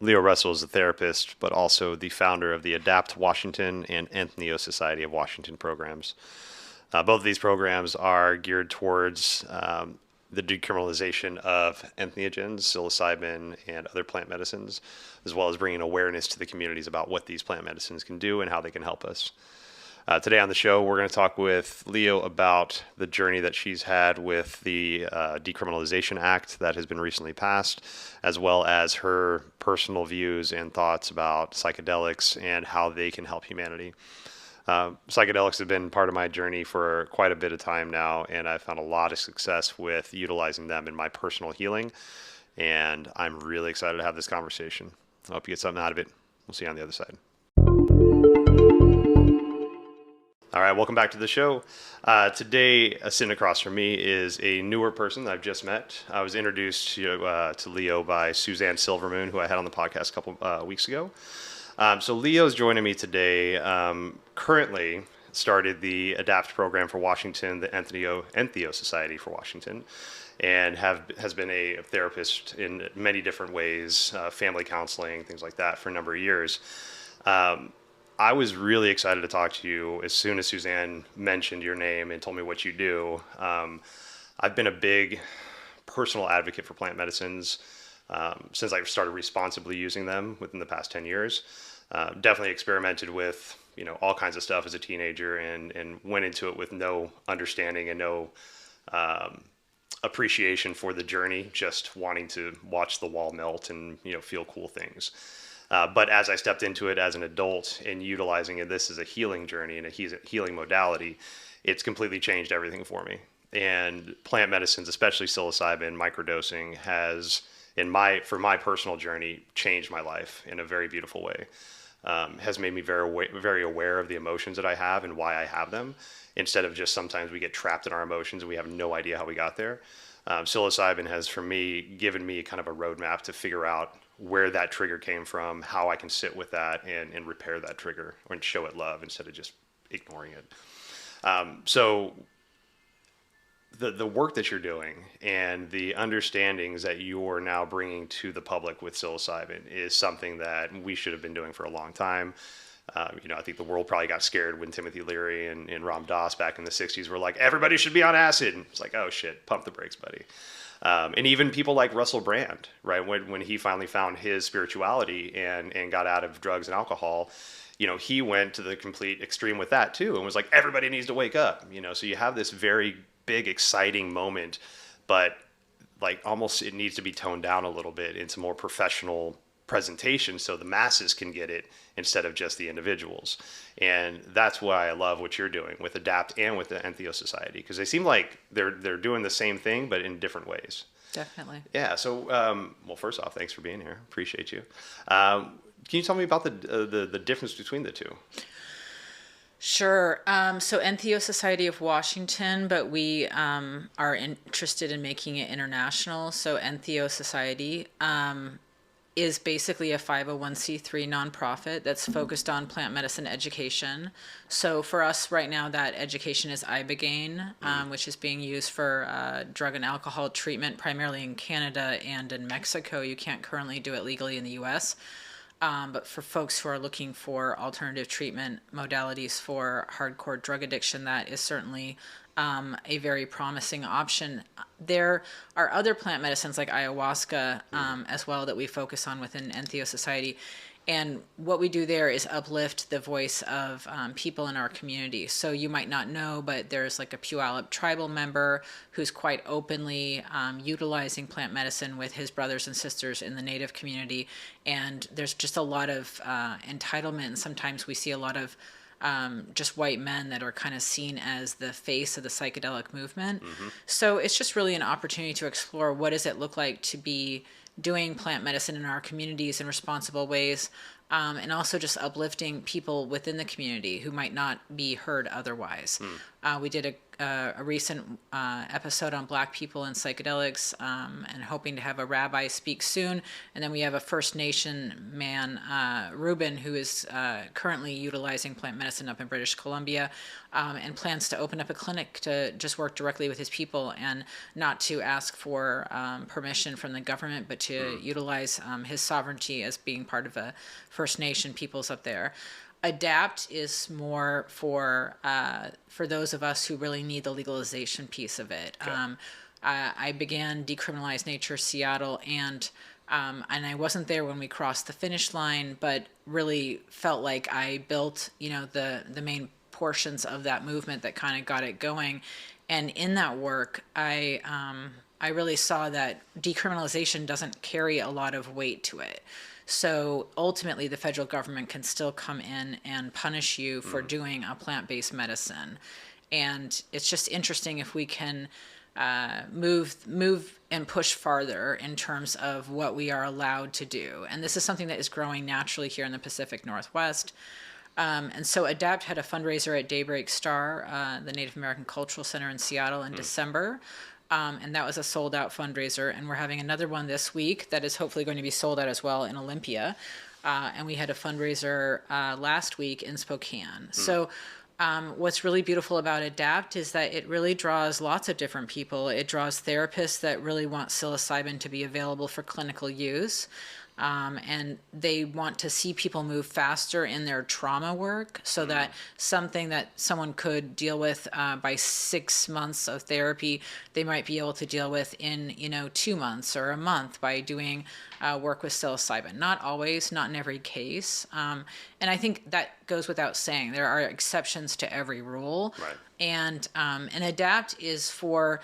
Leo Russell is a therapist, but also the founder of the Adapt Washington and Entheo Society of Washington programs. Both of these programs are geared towards the decriminalization of entheogens, psilocybin, and other plant medicines, as well as bringing awareness to the communities about what these plant medicines can do and how they can help us. Today on the show, we're going to talk with Leo about the journey that she's had with the Decriminalization Act that has been recently passed, as well as her personal views and thoughts about psychedelics and how they can help humanity. Psychedelics have been part of my journey for quite a bit of time now, and I've found a lot of success with utilizing them in my personal healing. And I'm really excited to have this conversation. I hope you get something out of it. We'll see you on the other side. All right, welcome back to the show. Today, sitting across from me is a newer person that I've just met. I was introduced to Leo by Suzanne Silvermoon, who I had on the podcast a couple weeks ago. So Leo's joining me today. Currently started the ADAPT program for Washington, the Entheo Society for Washington, and has been a therapist in many different ways, family counseling, things like that, for a number of years. I was really excited to talk to you as soon as Suzanne mentioned your name and told me what you do. I've been a big personal advocate for plant medicines since I started responsibly using them within the past 10 years. Definitely experimented with all kinds of stuff as a teenager and went into it with no understanding and no appreciation for the journey, just wanting to watch the wall melt and feel cool things. But as I stepped into it as an adult and utilizing this as a healing journey and a healing modality, it's completely changed everything for me. And plant medicines, especially psilocybin, microdosing, has, for my personal journey, changed my life in a very beautiful way. Has made me very aware of the emotions that I have and why I have them, instead of just sometimes we get trapped in our emotions and we have no idea how we got there. Psilocybin has, for me, given me kind of a roadmap to figure out where that trigger came from, how I can sit with that and repair that trigger and show it love instead of just ignoring it. So the work that you're doing and the understandings that you're now bringing to the public with psilocybin is something that we should have been doing for a long time. I think the world probably got scared when Timothy Leary and Ram Dass back in the 60s were like, everybody should be on acid. And it's like, oh shit, pump the brakes, buddy. And even people like Russell Brand, right? When he finally found his spirituality and got out of drugs and alcohol, he went to the complete extreme with that too. And was like, everybody needs to wake up, so you have this very big, exciting moment, but like almost it needs to be toned down a little bit into more professional presentation so the masses can get it instead of just the individuals. And that's why I love what you're doing with ADAPT and with the Entheo Society, because they seem like they're doing the same thing but in different ways. Definitely. Yeah. So, well, first off, thanks for being here. Appreciate you. Can you tell me about the difference between the two? Sure. So Entheo Society of Washington, but we are interested in making it international. So Entheo Society is basically a 501c3 nonprofit that's focused on plant medicine education. So for us right now, that education is ibogaine, which is being used for drug and alcohol treatment primarily in Canada and in Mexico. You can't currently do it legally in the U.S., but for folks who are looking for alternative treatment modalities for hardcore drug addiction, that is certainly a very promising option. There are other plant medicines like ayahuasca as well that we focus on within Entheo Society. And what we do there is uplift the voice of people in our community. So you might not know, but there's like a Puyallup tribal member who's quite openly utilizing plant medicine with his brothers and sisters in the Native community. And there's just a lot of entitlement. And sometimes we see a lot of just white men that are kind of seen as the face of the psychedelic movement. Mm-hmm. So it's just really an opportunity to explore what does it look like to be doing plant medicine in our communities in responsible ways, and also just uplifting people within the community who might not be heard otherwise. We did a recent episode on Black people and psychedelics, and hoping to have a rabbi speak soon. And then we have a First Nation man, Ruben, who is currently utilizing plant medicine up in British Columbia, and plans to open up a clinic to just work directly with his people and not to ask for permission from the government, but to utilize his sovereignty as being part of a First Nation peoples up there. Adapt is more for those of us who really need the legalization piece of it. Okay. I began Decriminalize Nature Seattle, and I wasn't there when we crossed the finish line, but really felt like I built, the main portions of that movement that kind of got it going. And in that work, I really saw that decriminalization doesn't carry a lot of weight to it. So ultimately, the federal government can still come in and punish you for doing a plant-based medicine. And it's just interesting if we can move and push farther in terms of what we are allowed to do. And this is something that is growing naturally here in the Pacific Northwest. And so ADAPT had a fundraiser at Daybreak Star, the Native American Cultural Center in Seattle in December. And that was a sold out fundraiser. And we're having another one this week that is hopefully going to be sold out as well in Olympia. And we had a fundraiser last week in Spokane. So what's really beautiful about ADAPT is that it really draws lots of different people. It draws therapists that really want psilocybin to be available for clinical use. And they want to see people move faster in their trauma work, so that something that someone could deal with by 6 months of therapy, they might be able to deal with in 2 months or a month by doing work with psilocybin. Not always, not in every case. And I think that goes without saying. There are exceptions to every rule. Right. And ADAPT is for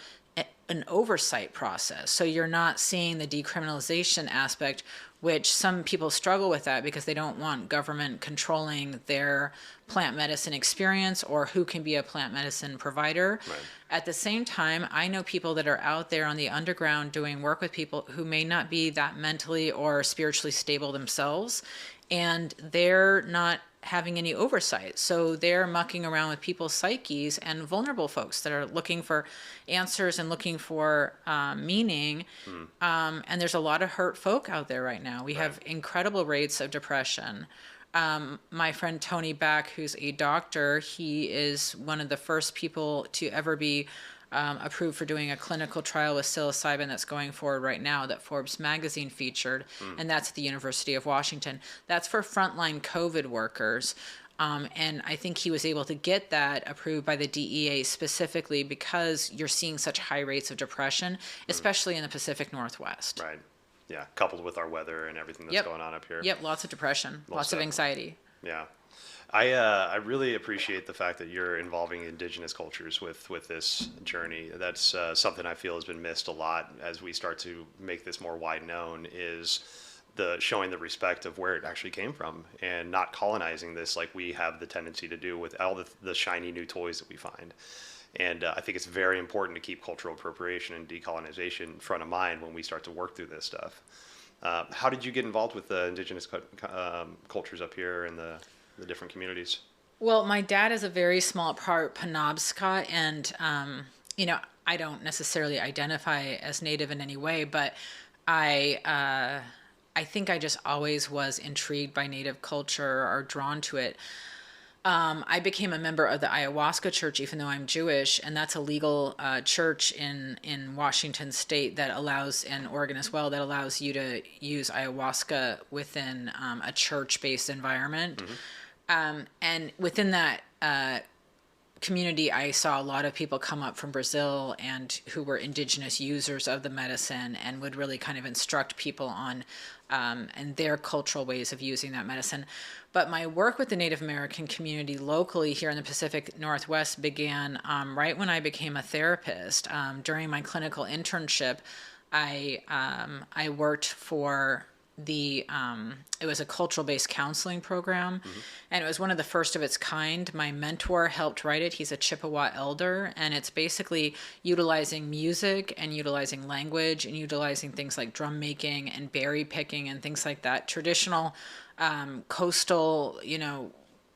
an oversight process. So you're not seeing the decriminalization aspect, which some people struggle with that because they don't want government controlling their plant medicine experience or who can be a plant medicine provider. Right. At the same time, I know people that are out there on the underground doing work with people who may not be that mentally or spiritually stable themselves, and they're not having any oversight. So they're mucking around with people's psyches and vulnerable folks that are looking for answers and looking for meaning. And there's a lot of hurt folk out there right now. We have incredible rates of depression. My friend Tony Back, who's a doctor, he is one of the first people to ever be approved for doing a clinical trial with psilocybin that's going forward right now that Forbes magazine featured, and that's at the University of Washington. That's for frontline COVID workers. And I think he was able to get that approved by the DEA specifically because you're seeing such high rates of depression, especially in the Pacific Northwest. Right. Yeah. Coupled with our weather and everything that's going on up here. Yep. Lots of depression, lots of anxiety. Yeah. I really appreciate the fact that you're involving indigenous cultures with this journey. That's something I feel has been missed a lot as we start to make this more wide known, is the showing the respect of where it actually came from and not colonizing this like we have the tendency to do with all the shiny new toys that we find. And I think it's very important to keep cultural appropriation and decolonization front of mind when we start to work through this stuff. How did you get involved with the indigenous cultures up here and the different communities? Well, my dad is a very small part Penobscot, and I don't necessarily identify as Native in any way, but I think I just always was intrigued by Native culture or drawn to it. I became a member of the Ayahuasca Church, even though I'm Jewish, and that's a legal church in Washington State that allows, and Oregon as well, that allows you to use ayahuasca within a church-based environment. And within that community, I saw a lot of people come up from Brazil and who were indigenous users of the medicine and would really kind of instruct people on and their cultural ways of using that medicine. But my work with the Native American community locally here in the Pacific Northwest began right when I became a therapist. During my clinical internship, I worked for it was a cultural-based counseling program, and it was one of the first of its kind. My mentor helped write it. He's a Chippewa elder, and it's basically utilizing music and utilizing language and utilizing things like drum making and berry picking and things like that, traditional coastal,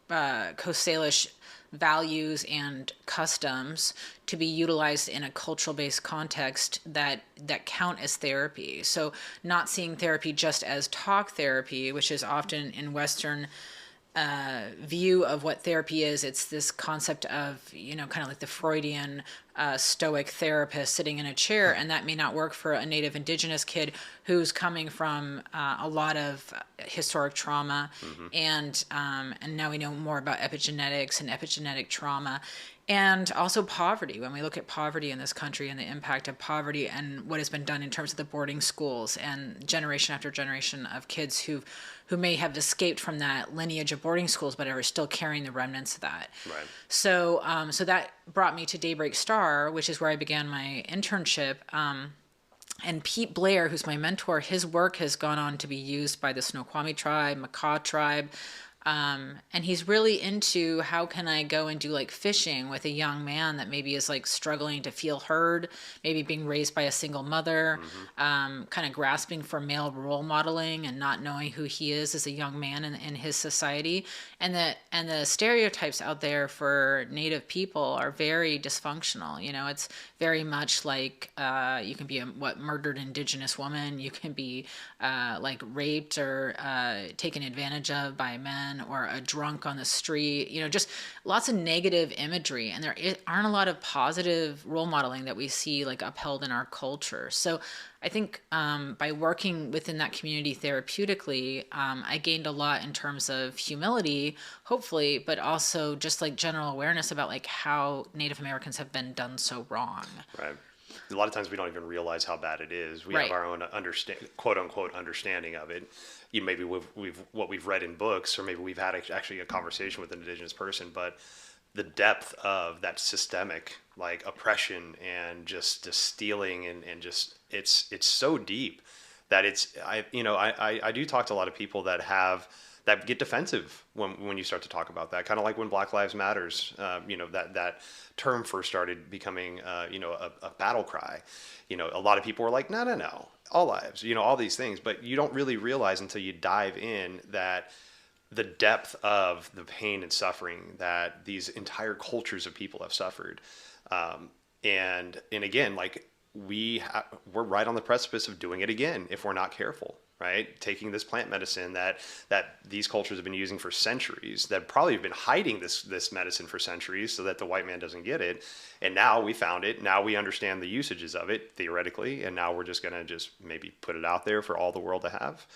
Coast Salish values and customs to be utilized in a cultural based context that count as therapy. So not seeing therapy just as talk therapy, which is often in Western view of what therapy is. It's this concept of, kind of like the Freudian stoic therapist sitting in a chair, and that may not work for a Native Indigenous kid who's coming from a lot of historic trauma, and now we know more about epigenetics and epigenetic trauma. And also poverty. When we look at poverty in this country and the impact of poverty and what has been done in terms of the boarding schools and generation after generation of kids who may have escaped from that lineage of boarding schools but are still carrying the remnants of that. Right. So that brought me to Daybreak Star, which is where I began my internship. And Pete Blair, who's my mentor, his work has gone on to be used by the Snoqualmie tribe, Makah tribe. And he's really into how can I go and do like fishing with a young man that maybe is like struggling to feel heard, maybe being raised by a single mother, kind of grasping for male role modeling and not knowing who he is as a young man in his society. And the stereotypes out there for Native people are very dysfunctional. It's very much like you can be a murdered Indigenous woman, you can be like raped or taken advantage of by men, or a drunk on the street, just lots of negative imagery. And there aren't a lot of positive role modeling that we see like upheld in our culture. So I think by working within that community therapeutically, I gained a lot in terms of humility, hopefully, but also just like general awareness about like how Native Americans have been done so wrong. Right. A lot of times we don't even realize how bad it is. We Right. have our own quote unquote understanding of it. Maybe what we've read in books, or maybe we've had actually a conversation with an Indigenous person, but the depth of that systemic like oppression and just stealing and just it's so deep that I do talk to a lot of people that get defensive when you start to talk about that, kind of like when Black Lives Matters, that term first started becoming, a battle cry. A lot of people were like, no, all lives, all these things, but you don't really realize until you dive in that the depth of the pain and suffering that these entire cultures of people have suffered. And again, like we're right on the precipice of doing it again if we're not careful. Right, taking this plant medicine that these cultures have been using for centuries, that probably have been hiding this medicine for centuries so that the white man doesn't get it, and now we found it. Now we understand the usages of it theoretically, and now we're just gonna maybe put it out there for all the world to have.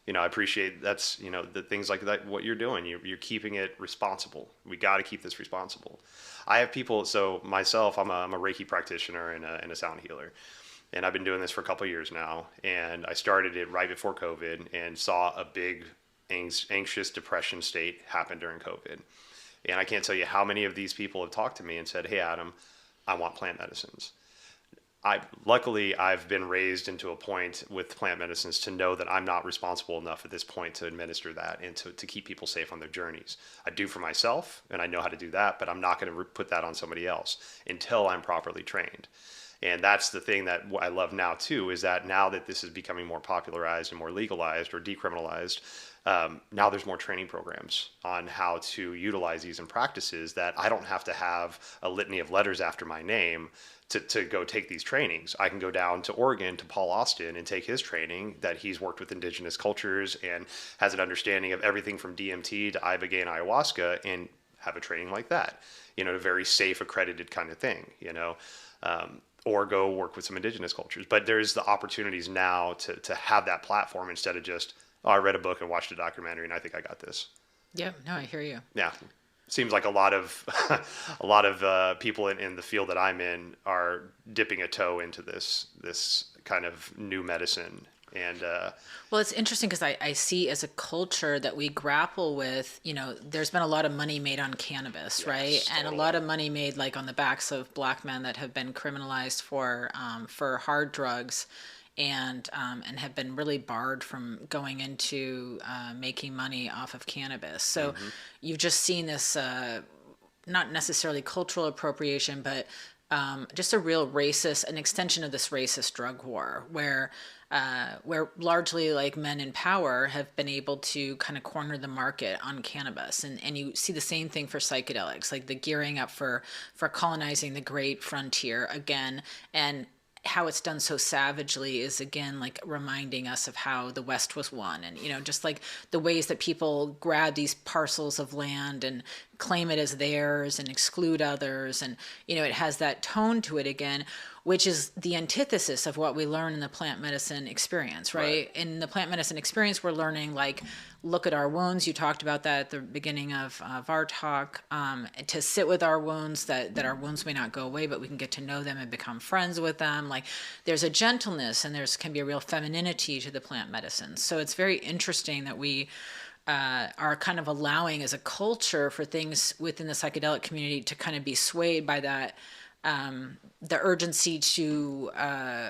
I appreciate that's the things like that. What you're doing, you're keeping it responsible. We got to keep this responsible. I have people. So myself, I'm a Reiki practitioner and a sound healer. And I've been doing this for a couple of years now. And I started it right before COVID and saw a big anxious depression state happen during COVID. And I can't tell you how many of these people have talked to me and said, "Hey, Adam, I want plant medicines." Luckily, I've been raised into a point with plant medicines to know that I'm not responsible enough at this point to administer that and to keep people safe on their journeys. I do for myself, and I know how to do that, but I'm not going to put that on somebody else until I'm properly trained. And that's the thing that I love now too, is that now that this is becoming more popularized and more legalized or decriminalized, now there's more training programs on how to utilize these in practices, that I don't have to have a litany of letters after my name to go take these trainings. I can go down to Oregon to Paul Austin and take his training, that he's worked with indigenous cultures and has an understanding of everything from DMT to Ibogaine ayahuasca, and have a training like that, a very safe, accredited kind of thing, or go work with some indigenous cultures. But there's the opportunities now to have that platform instead of just, I read a book and watched a documentary and I think I got this. Yeah, no, I hear you. Yeah. Seems like a lot of people in the field that I'm in are dipping a toe into this kind of new medicine. And well, it's interesting because I see as a culture that we grapple with, there's been a lot of money made on cannabis, right? Yes, And a lot of money made like on the backs of Black men that have been criminalized for hard drugs, and have been really barred from going into making money off of cannabis. So you've just seen this, not necessarily cultural appropriation, but just a real an extension of this racist drug war, where where largely like men in power have been able to kind of corner the market on cannabis. And you see the same thing for psychedelics, like the gearing up for colonizing the great frontier again. And how it's done so savagely is again like reminding us of how the West was won, and just like the ways that people grab these parcels of land and claim it as theirs and exclude others, and it has that tone to it again, which is the antithesis of what we learn in the plant medicine experience, right? In the plant medicine experience, we're learning like, look at our wounds. You talked about that at the beginning of our talk, to sit with our wounds, that our wounds may not go away, but we can get to know them and become friends with them. Like there's a gentleness and can be a real femininity to the plant medicine. So it's very interesting that we are kind of allowing as a culture for things within the psychedelic community to kind of be swayed by that, the urgency to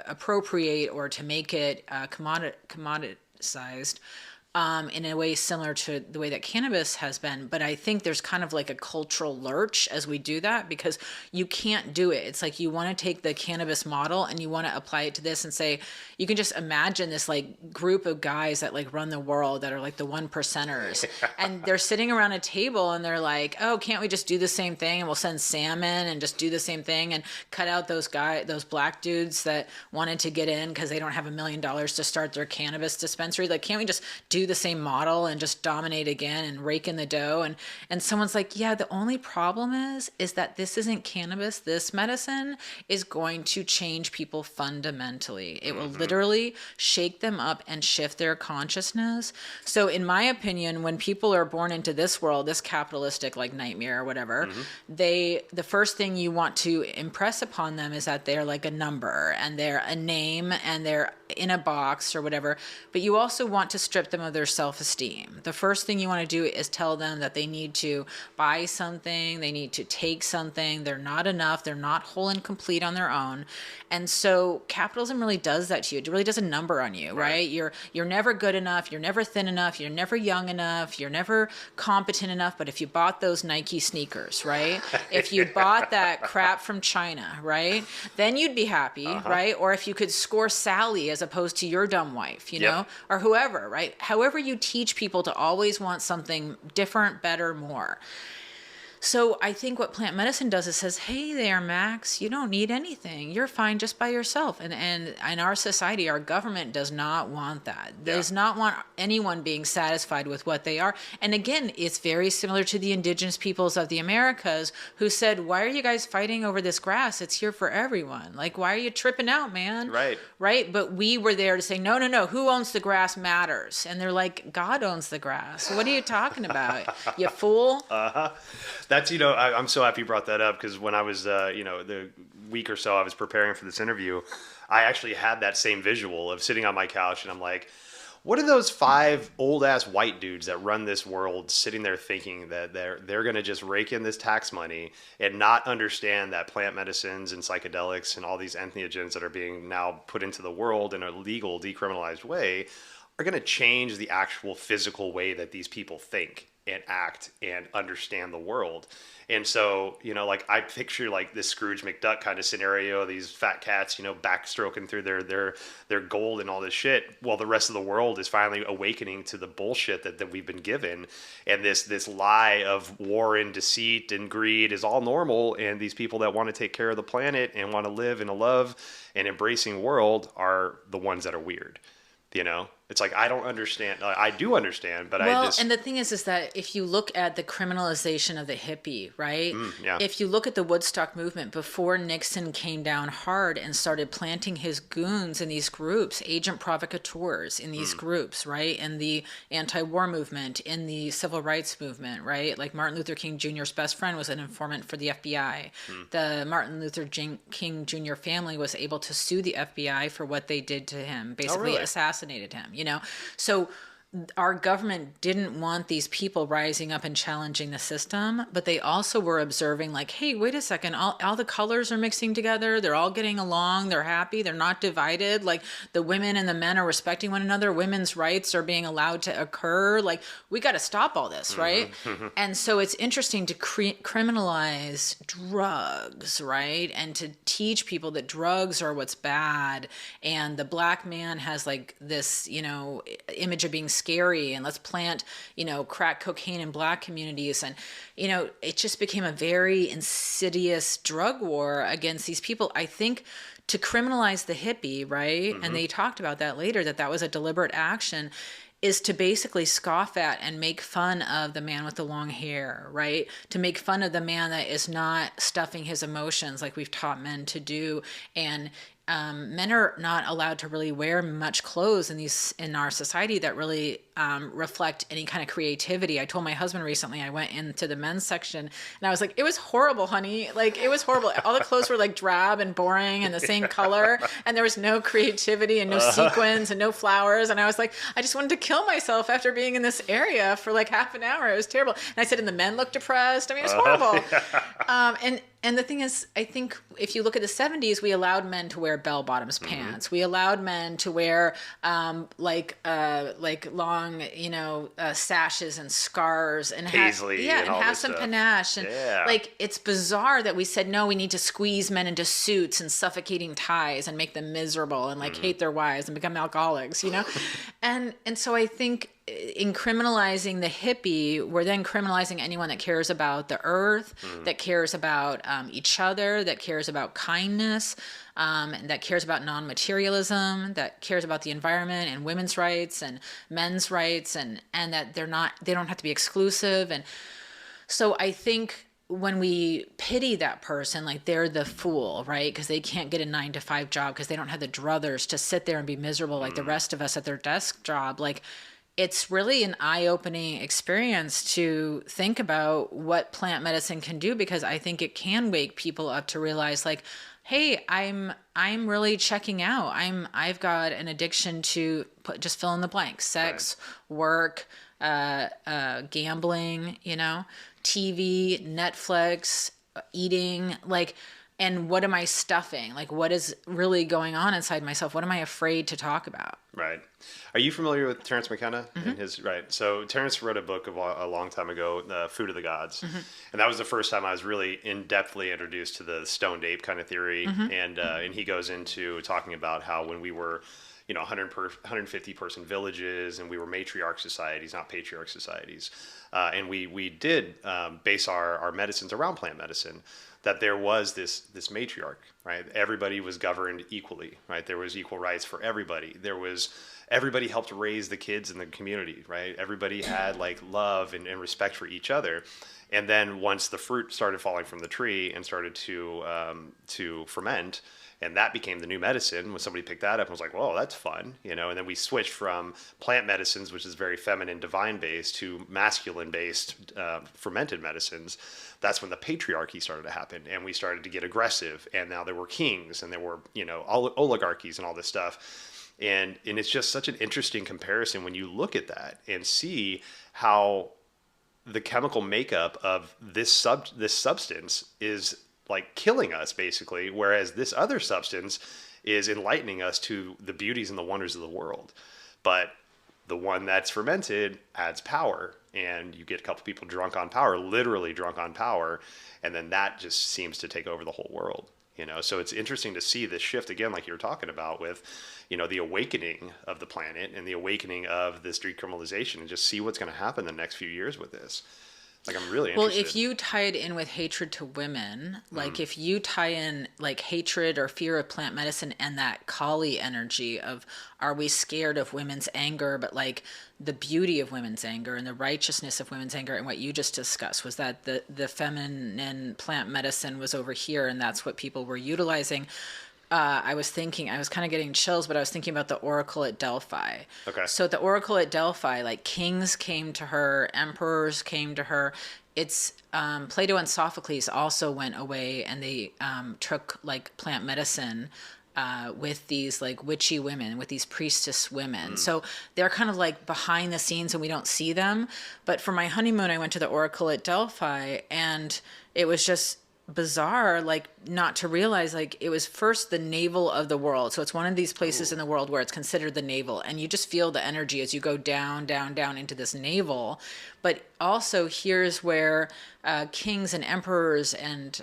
appropriate or to make it commoditized, in a way similar to the way that cannabis has been. But I think there's kind of like a cultural lurch as we do that, because you can't do it. It's like you want to take the cannabis model and you want to apply it to this and say, you can just imagine this like group of guys that like run the world that are like the 1%ers. And they're sitting around a table and they're like, oh, can't we just do the same thing? And we'll send salmon and just do the same thing and cut out those black dudes that wanted to get in because they don't have $1 million to start their cannabis dispensary. Like, can't we just do the same model and just dominate again and rake in the dough? And someone's like, yeah, the only problem is that this isn't cannabis. This medicine is going to change people fundamentally. It will literally shake them up and shift their consciousness. So in my opinion, when people are born into this world, this capitalistic like nightmare or whatever, the first thing you want to impress upon them is that they're like a number and they're a name and they're in a box or whatever. But you also want to strip them of their self-esteem. The first thing you want to do is tell them that they need to buy something, they need to take something, they're not enough, they're not whole and complete on their own. And so capitalism really does that to you. It really does a number on you, right? You're never good enough, you're never thin enough, you're never young enough, you're never competent enough. But if you bought those Nike sneakers, right? If you bought that crap from China, right? Then you'd be happy, right? Or if you could score Sally as opposed to your dumb wife, you know, or whoever, right? However you teach people to always want something different, better, more. So I think what plant medicine does is says, hey there, Max, you don't need anything. You're fine just by yourself. And in our society, our government does not want that. Does not want anyone being satisfied with what they are. And again, it's very similar to the indigenous peoples of the Americas who said, why are you guys fighting over this grass? It's here for everyone. Like, why are you tripping out, man? Right. But we were there to say, no, who owns the grass matters. And they're like, God owns the grass. What are you talking about? You fool. That's, I'm so happy you brought that up, because when I was, the week or so I was preparing for this interview, I actually had that same visual of sitting on my couch and I'm like, what are those 5 old ass white dudes that run this world sitting there thinking that they're going to just rake in this tax money and not understand that plant medicines and psychedelics and all these entheogens that are being now put into the world in a legal, decriminalized way are going to change the actual physical way that these people think and act and understand the world. And so, like I picture like this Scrooge McDuck kind of scenario, these fat cats, backstroking through their gold and all this shit, while the rest of the world is finally awakening to the bullshit that we've been given. And this lie of war and deceit and greed is all normal. And these people that want to take care of the planet and want to live in a love and embracing world are the ones that are weird. It's like, I don't understand. I do understand, but and the thing is that if you look at the criminalization of the hippie, right? If you look at the Woodstock movement before Nixon came down hard and started planting his goons in these groups, agent provocateurs in these groups, right? In the anti-war movement, in the civil rights movement, right? Like Martin Luther King Jr.'s best friend was an informant for the FBI. The Martin Luther King Jr. family was able to sue the FBI for what they did to him, basically assassinated him. So our government didn't want these people rising up and challenging the system, but they also were observing like, hey, wait a second, all the colors are mixing together. They're all getting along. They're happy. They're not divided. Like the women and the men are respecting one another. Women's rights are being allowed to occur. Like we got to stop all this, right? And so it's interesting to criminalize drugs, right? And to teach people that drugs are what's bad. And the black man has like this, image of being scary, and let's plant, crack cocaine in black communities. And, it just became a very insidious drug war against these people. I think to criminalize the hippie, right? And they talked about that later, that was a deliberate action, is to basically scoff at and make fun of the man with the long hair, right? To make fun of the man that is not stuffing his emotions like we've taught men to do. And men are not allowed to really wear much clothes in our society that really reflect any kind of creativity. I told my husband recently, I went into the men's section and I was like, it was horrible, honey. Like it was horrible. All the clothes were like drab and boring and the same color, and there was no creativity and no sequins and no flowers. And I was like, I just wanted to kill myself after being in this area for like half an hour. It was terrible. And I said, and the men looked depressed. I mean, it was horrible. And the thing is, I think if you look at the 70s, we allowed men to wear bell-bottoms pants. We allowed men to wear like long, sashes and scarves and Paisley and have some stuff. Panache. And like, it's bizarre that we said, no, we need to squeeze men into suits and suffocating ties and make them miserable and like hate their wives and become alcoholics, and so I think in criminalizing the hippie, we're then criminalizing anyone that cares about the earth, that cares about each other, that cares about kindness, and that cares about non-materialism, that cares about the environment and women's rights and men's rights, and that they don't have to be exclusive. And so I think when we pity that person, like they're the fool, right? Because they can't get a 9-to-5 job because they don't have the druthers to sit there and be miserable like the rest of us at their desk job. Like, it's really an eye-opening experience to think about what plant medicine can do, because I think it can wake people up to realize like, hey, I'm really checking out. I've got an addiction to just fill in the blank: sex, work, gambling, TV, Netflix, eating, like, and what am I stuffing? Like, what is really going on inside myself? What am I afraid to talk about? Right. Are you familiar with Terence McKenna and his, right? So Terence wrote a book a long time ago, Food of the Gods. And that was the first time I was really in-depthly introduced to the stoned ape kind of theory. And he goes into talking about how when we were, 150 person villages, and we were matriarch societies, not patriarch societies. And we did base our medicines around plant medicine, that there was this matriarch, right? Everybody was governed equally, right? There was equal rights for everybody. Everybody helped raise the kids in the community, right? Everybody had like love and respect for each other. And then once the fruit started falling from the tree and started to ferment, and that became the new medicine, when somebody picked that up and was like, whoa, that's fun, and then we switched from plant medicines, which is very feminine, divine-based, to masculine-based fermented medicines. That's when the patriarchy started to happen, and we started to get aggressive, and now there were kings, and there were, oligarchies and all this stuff. And it's just such an interesting comparison when you look at that and see how the chemical makeup of this substance is like killing us basically, whereas this other substance is enlightening us to the beauties and the wonders of the world. But the one that's fermented adds power, and you get a couple people drunk on power, literally drunk on power, and then that just seems to take over the whole world. So it's interesting to see this shift again, like you were talking about with, the awakening of the planet and the awakening of this decriminalization, and just see what's going to happen the next few years with this. Like, I'm really interested. Well, if you tie it in with hatred to women, like if you tie in like hatred or fear of plant medicine and that Kali energy of, are we scared of women's anger, but like the beauty of women's anger and the righteousness of women's anger, and what you just discussed was that the feminine plant medicine was over here, and that's what people were utilizing. I was kind of getting chills, but I was thinking about the Oracle at Delphi. Okay. So the Oracle at Delphi, like kings came to her, emperors came to her. It's Plato and Sophocles also went away, and they took like plant medicine with these like witchy women, with these priestess women. So they're kind of like behind the scenes and we don't see them. But for my honeymoon, I went to the Oracle at Delphi, and it was just bizarre, like not to realize like it was first the navel of the world. So it's one of these places in the world where it's considered the navel, and you just feel the energy as you go down, down, down into this navel. But also here's where kings and emperors and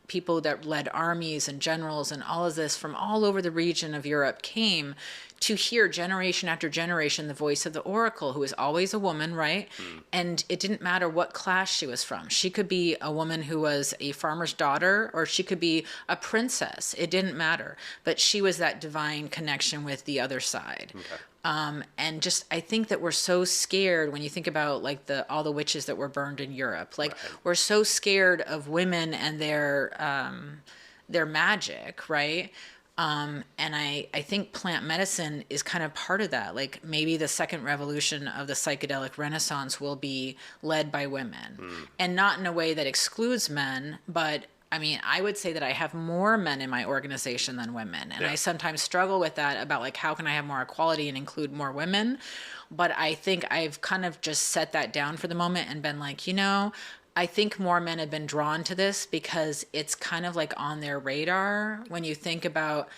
people that led armies and generals and all of this from all over the region of Europe came to hear generation after generation the voice of the oracle, who is always a woman, right? And it didn't matter what class she was from. She could be a woman who was a farmer's daughter, or she could be a princess. It didn't matter. But she was that divine connection with the other side. Okay. And just, I think that we're so scared when you think about like all the witches that were burned in Europe. Like we're so scared of women and their magic, right? And I think plant medicine is kind of part of that. Like maybe the second revolution of the psychedelic renaissance will be led by women, and not in a way that excludes men, but I mean, I would say that I have more men in my organization than women. And I sometimes struggle with that about like, how can I have more equality and include more women? But I think I've kind of just set that down for the moment and been like, I think more men have been drawn to this because it's kind of like on their radar. When you think about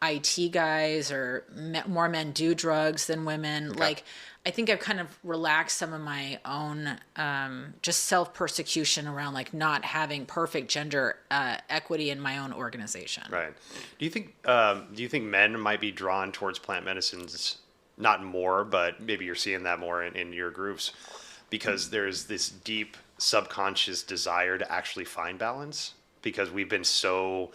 IT guys, or more men do drugs than women, like I think I've kind of relaxed some of my own just self-persecution around like not having perfect gender equity in my own organization. Right. Do you think men might be drawn towards plant medicines, not more, but maybe you're seeing that more in your groups, because there's this deep subconscious desire to actually find balance, because we've been so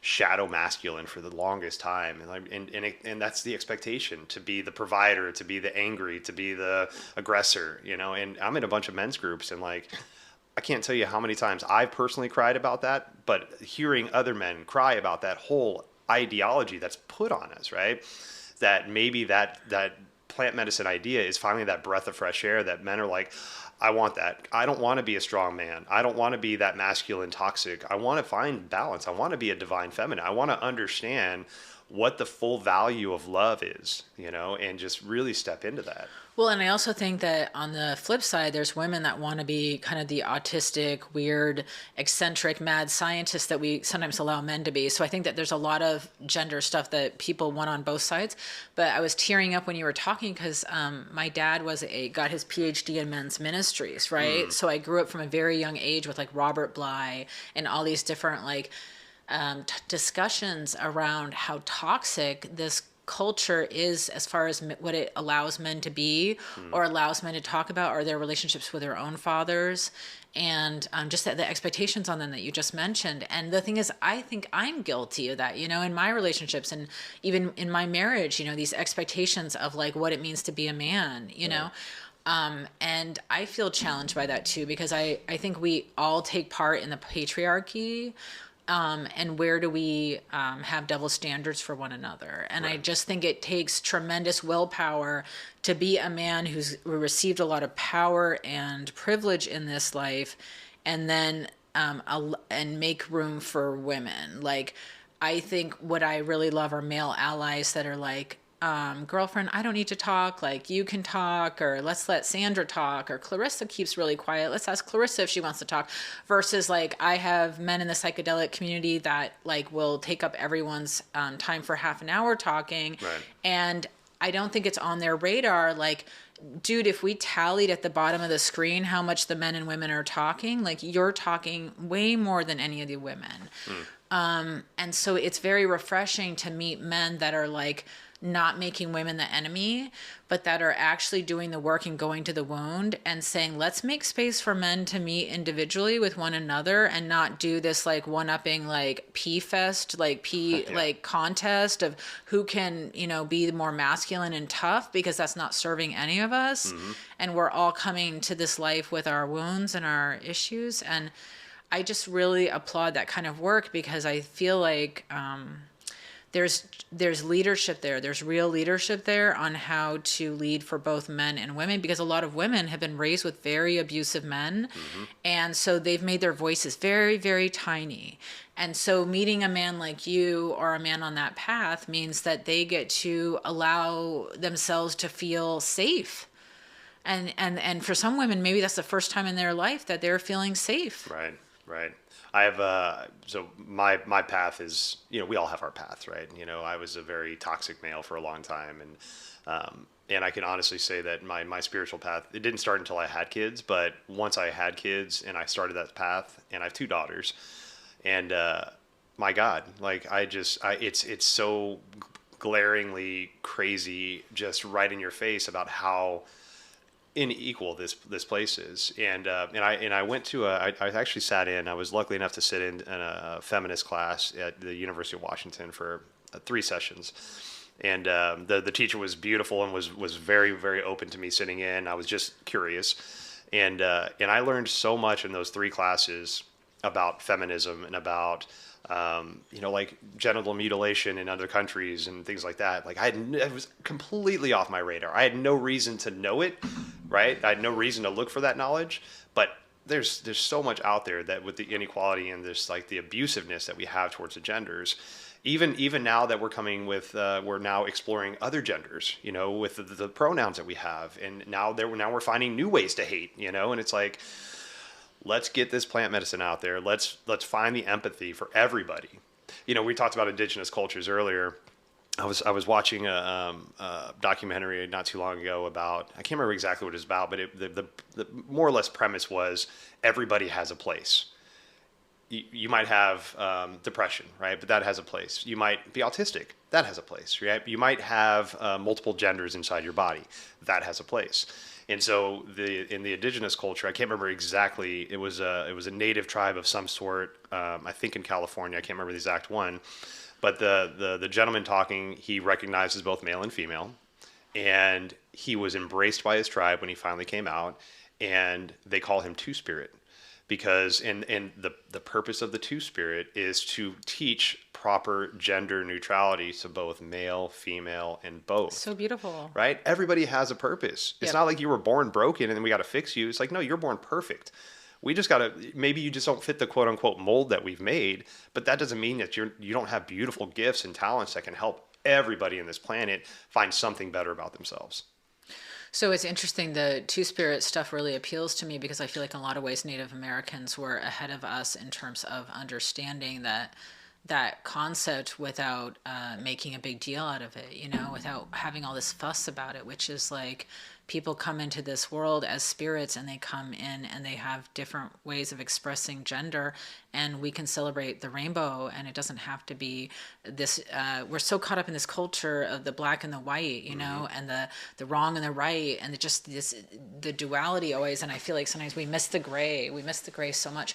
shadow masculine for the longest time, and that's the expectation, to be the provider, to be the angry, to be the aggressor, and I'm in a bunch of men's groups, and like I can't tell you how many times I've personally cried about that, but hearing other men cry about that whole ideology that's put on us, right? That maybe that plant medicine idea is finally that breath of fresh air that men are like, I want that. I don't want to be a strong man. I don't want to be that masculine toxic. I want to find balance. I want to be a divine feminine. I want to understand what the full value of love is, and just really step into that. Well, and I also think that on the flip side, there's women that want to be kind of the autistic, weird, eccentric, mad scientist that we sometimes allow men to be. So I think that there's a lot of gender stuff that people want on both sides. But I was tearing up when you were talking because my dad got his PhD in men's ministries, right? So I grew up from a very young age with like Robert Bly and all these different like discussions around how toxic this culture is as far as what it allows men to be or allows men to talk about, or their relationships with their own fathers, and just the expectations on them that you just mentioned. And the thing is, I think I'm guilty of that, in my relationships and even in my marriage, these expectations of like what it means to be a man, and I feel challenged by that too, because I think we all take part in the patriarchy. And where do we have double standards for one another? And I just think it takes tremendous willpower to be a man who received a lot of power and privilege in this life, and then and make room for women. Like, I think what I really love are male allies that are like, girlfriend, I don't need to talk, like you can talk, or let's let Sandra talk, or Clarissa keeps really quiet, let's ask Clarissa if she wants to talk, versus like I have men in the psychedelic community that like will take up everyone's time for half an hour talking. And I don't think it's on their radar, like, dude, if we tallied at the bottom of the screen how much the men and women are talking, like you're talking way more than any of the women. And so it's very refreshing to meet men that are like not making women the enemy, but that are actually doing the work and going to the wound and saying, let's make space for men to meet individually with one another and not do this like one-upping, like pee fest, like like contest of who can, be more masculine and tough, because that's not serving any of us. And we're all coming to this life with our wounds and our issues. And I just really applaud that kind of work, because I feel like, there's leadership there. There's real leadership there on how to lead for both men and women, because a lot of women have been raised with very abusive men. And so they've made their voices very, very tiny. And so meeting a man like you or a man on that path means that they get to allow themselves to feel safe. And for some women, maybe that's the first time in their life that they're feeling safe. Right, right. I have so my path is, we all have our paths, right? I was a very toxic male for a long time, and I can honestly say that my spiritual path, it didn't start until I had kids, but once I had kids and I started that path, and I have two daughters, and my God, like it's so glaringly crazy, just right in your face about how unequal this place is. And I went to I actually sat in. I was lucky enough to sit in a feminist class at the University of Washington for 3 sessions. And the teacher was beautiful and was very, very open to me sitting in. I was just curious, and I learned so much in those 3 classes about feminism and about like genital mutilation in other countries and things like that. Like it was completely off my radar. I had no reason to know it, right? I had no reason to look for that knowledge, but there's so much out there that with the inequality and this, like, the abusiveness that we have towards the genders, even now that we're now exploring other genders, with the pronouns that we have, and now we're finding new ways to hate, and it's like, let's get this plant medicine out there. Let's find the empathy for everybody. We talked about indigenous cultures earlier. I was watching a documentary not too long ago about, I can't remember exactly what it was about, but the more or less premise was everybody has a place. You might have depression, right? But that has a place. You might be autistic. That has a place, right? You might have multiple genders inside your body. That has a place. And so in the indigenous culture, I can't remember exactly. It was a native tribe of some sort. I think in California. I can't remember the exact one. But the gentleman talking, he recognizes both male and female, and he was embraced by his tribe when he finally came out, and they call him Two-Spirit. Because and the purpose of the Two-Spirit is to teach proper gender neutrality to both male, female, and both. So beautiful. Right? Everybody has a purpose. It's not like you were born broken and then we got to fix you. It's like, no, you're born perfect. We just got to, maybe you just don't fit the quote unquote mold that we've made, but that doesn't mean that you don't have beautiful gifts and talents that can help everybody in this planet find something better about themselves. So it's interesting, the Two-Spirit stuff really appeals to me because I feel like in a lot of ways Native Americans were ahead of us in terms of understanding that concept without making a big deal out of it, without having all this fuss about it, which is like people come into this world as spirits and they come in and they have different ways of expressing gender, and we can celebrate the rainbow, and it doesn't have to be this we're so caught up in this culture of the black and the white, and the wrong and the right, and the duality always, and I feel like sometimes we miss the gray so much.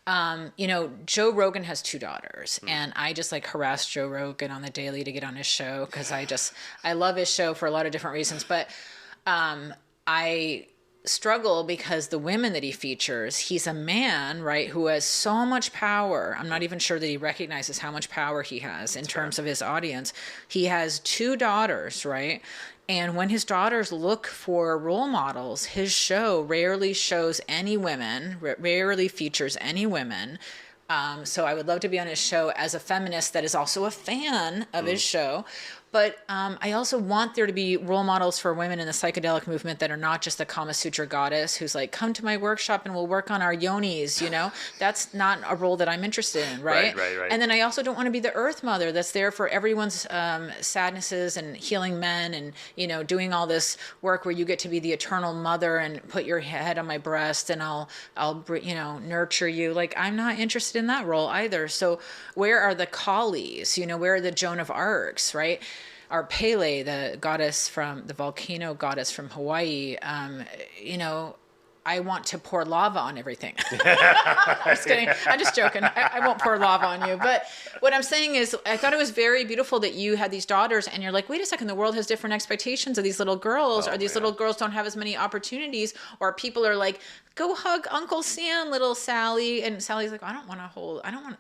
Joe Rogan has 2 daughters, and I just harass Joe Rogan on the daily to get on his show because I love his show for a lot of different reasons, but I struggle because the women that he features, he's a man, right, who has so much power. I'm not even sure that he recognizes how much power he has in terms of his audience. He has 2 daughters, right? And when his daughters look for role models, his show rarely shows any women, rarely features any women. So I would love to be on his show as a feminist that is also a fan of his show. But I also want there to be role models for women in the psychedelic movement that are not just the Kama Sutra goddess who's like, come to my workshop and we'll work on our yonis, That's not a role that I'm interested in, right? Right. And then I also don't want to be the earth mother that's there for everyone's sadnesses and healing men and, doing all this work where you get to be the eternal mother and put your head on my breast and I'll nurture you. Like, I'm not interested in that role either. So where are the Kalis? Where are the Joan of Arcs, right? Our Pele, the volcano goddess from Hawaii, I want to pour lava on everything. I'm just kidding. I'm just joking. I won't pour lava on you. But what I'm saying is I thought it was very beautiful that you had these daughters and you're like, wait a second, the world has different expectations of these little girls, or these little girls don't have as many opportunities, or people are like, go hug Uncle Sam, little Sally. And Sally's like, I don't want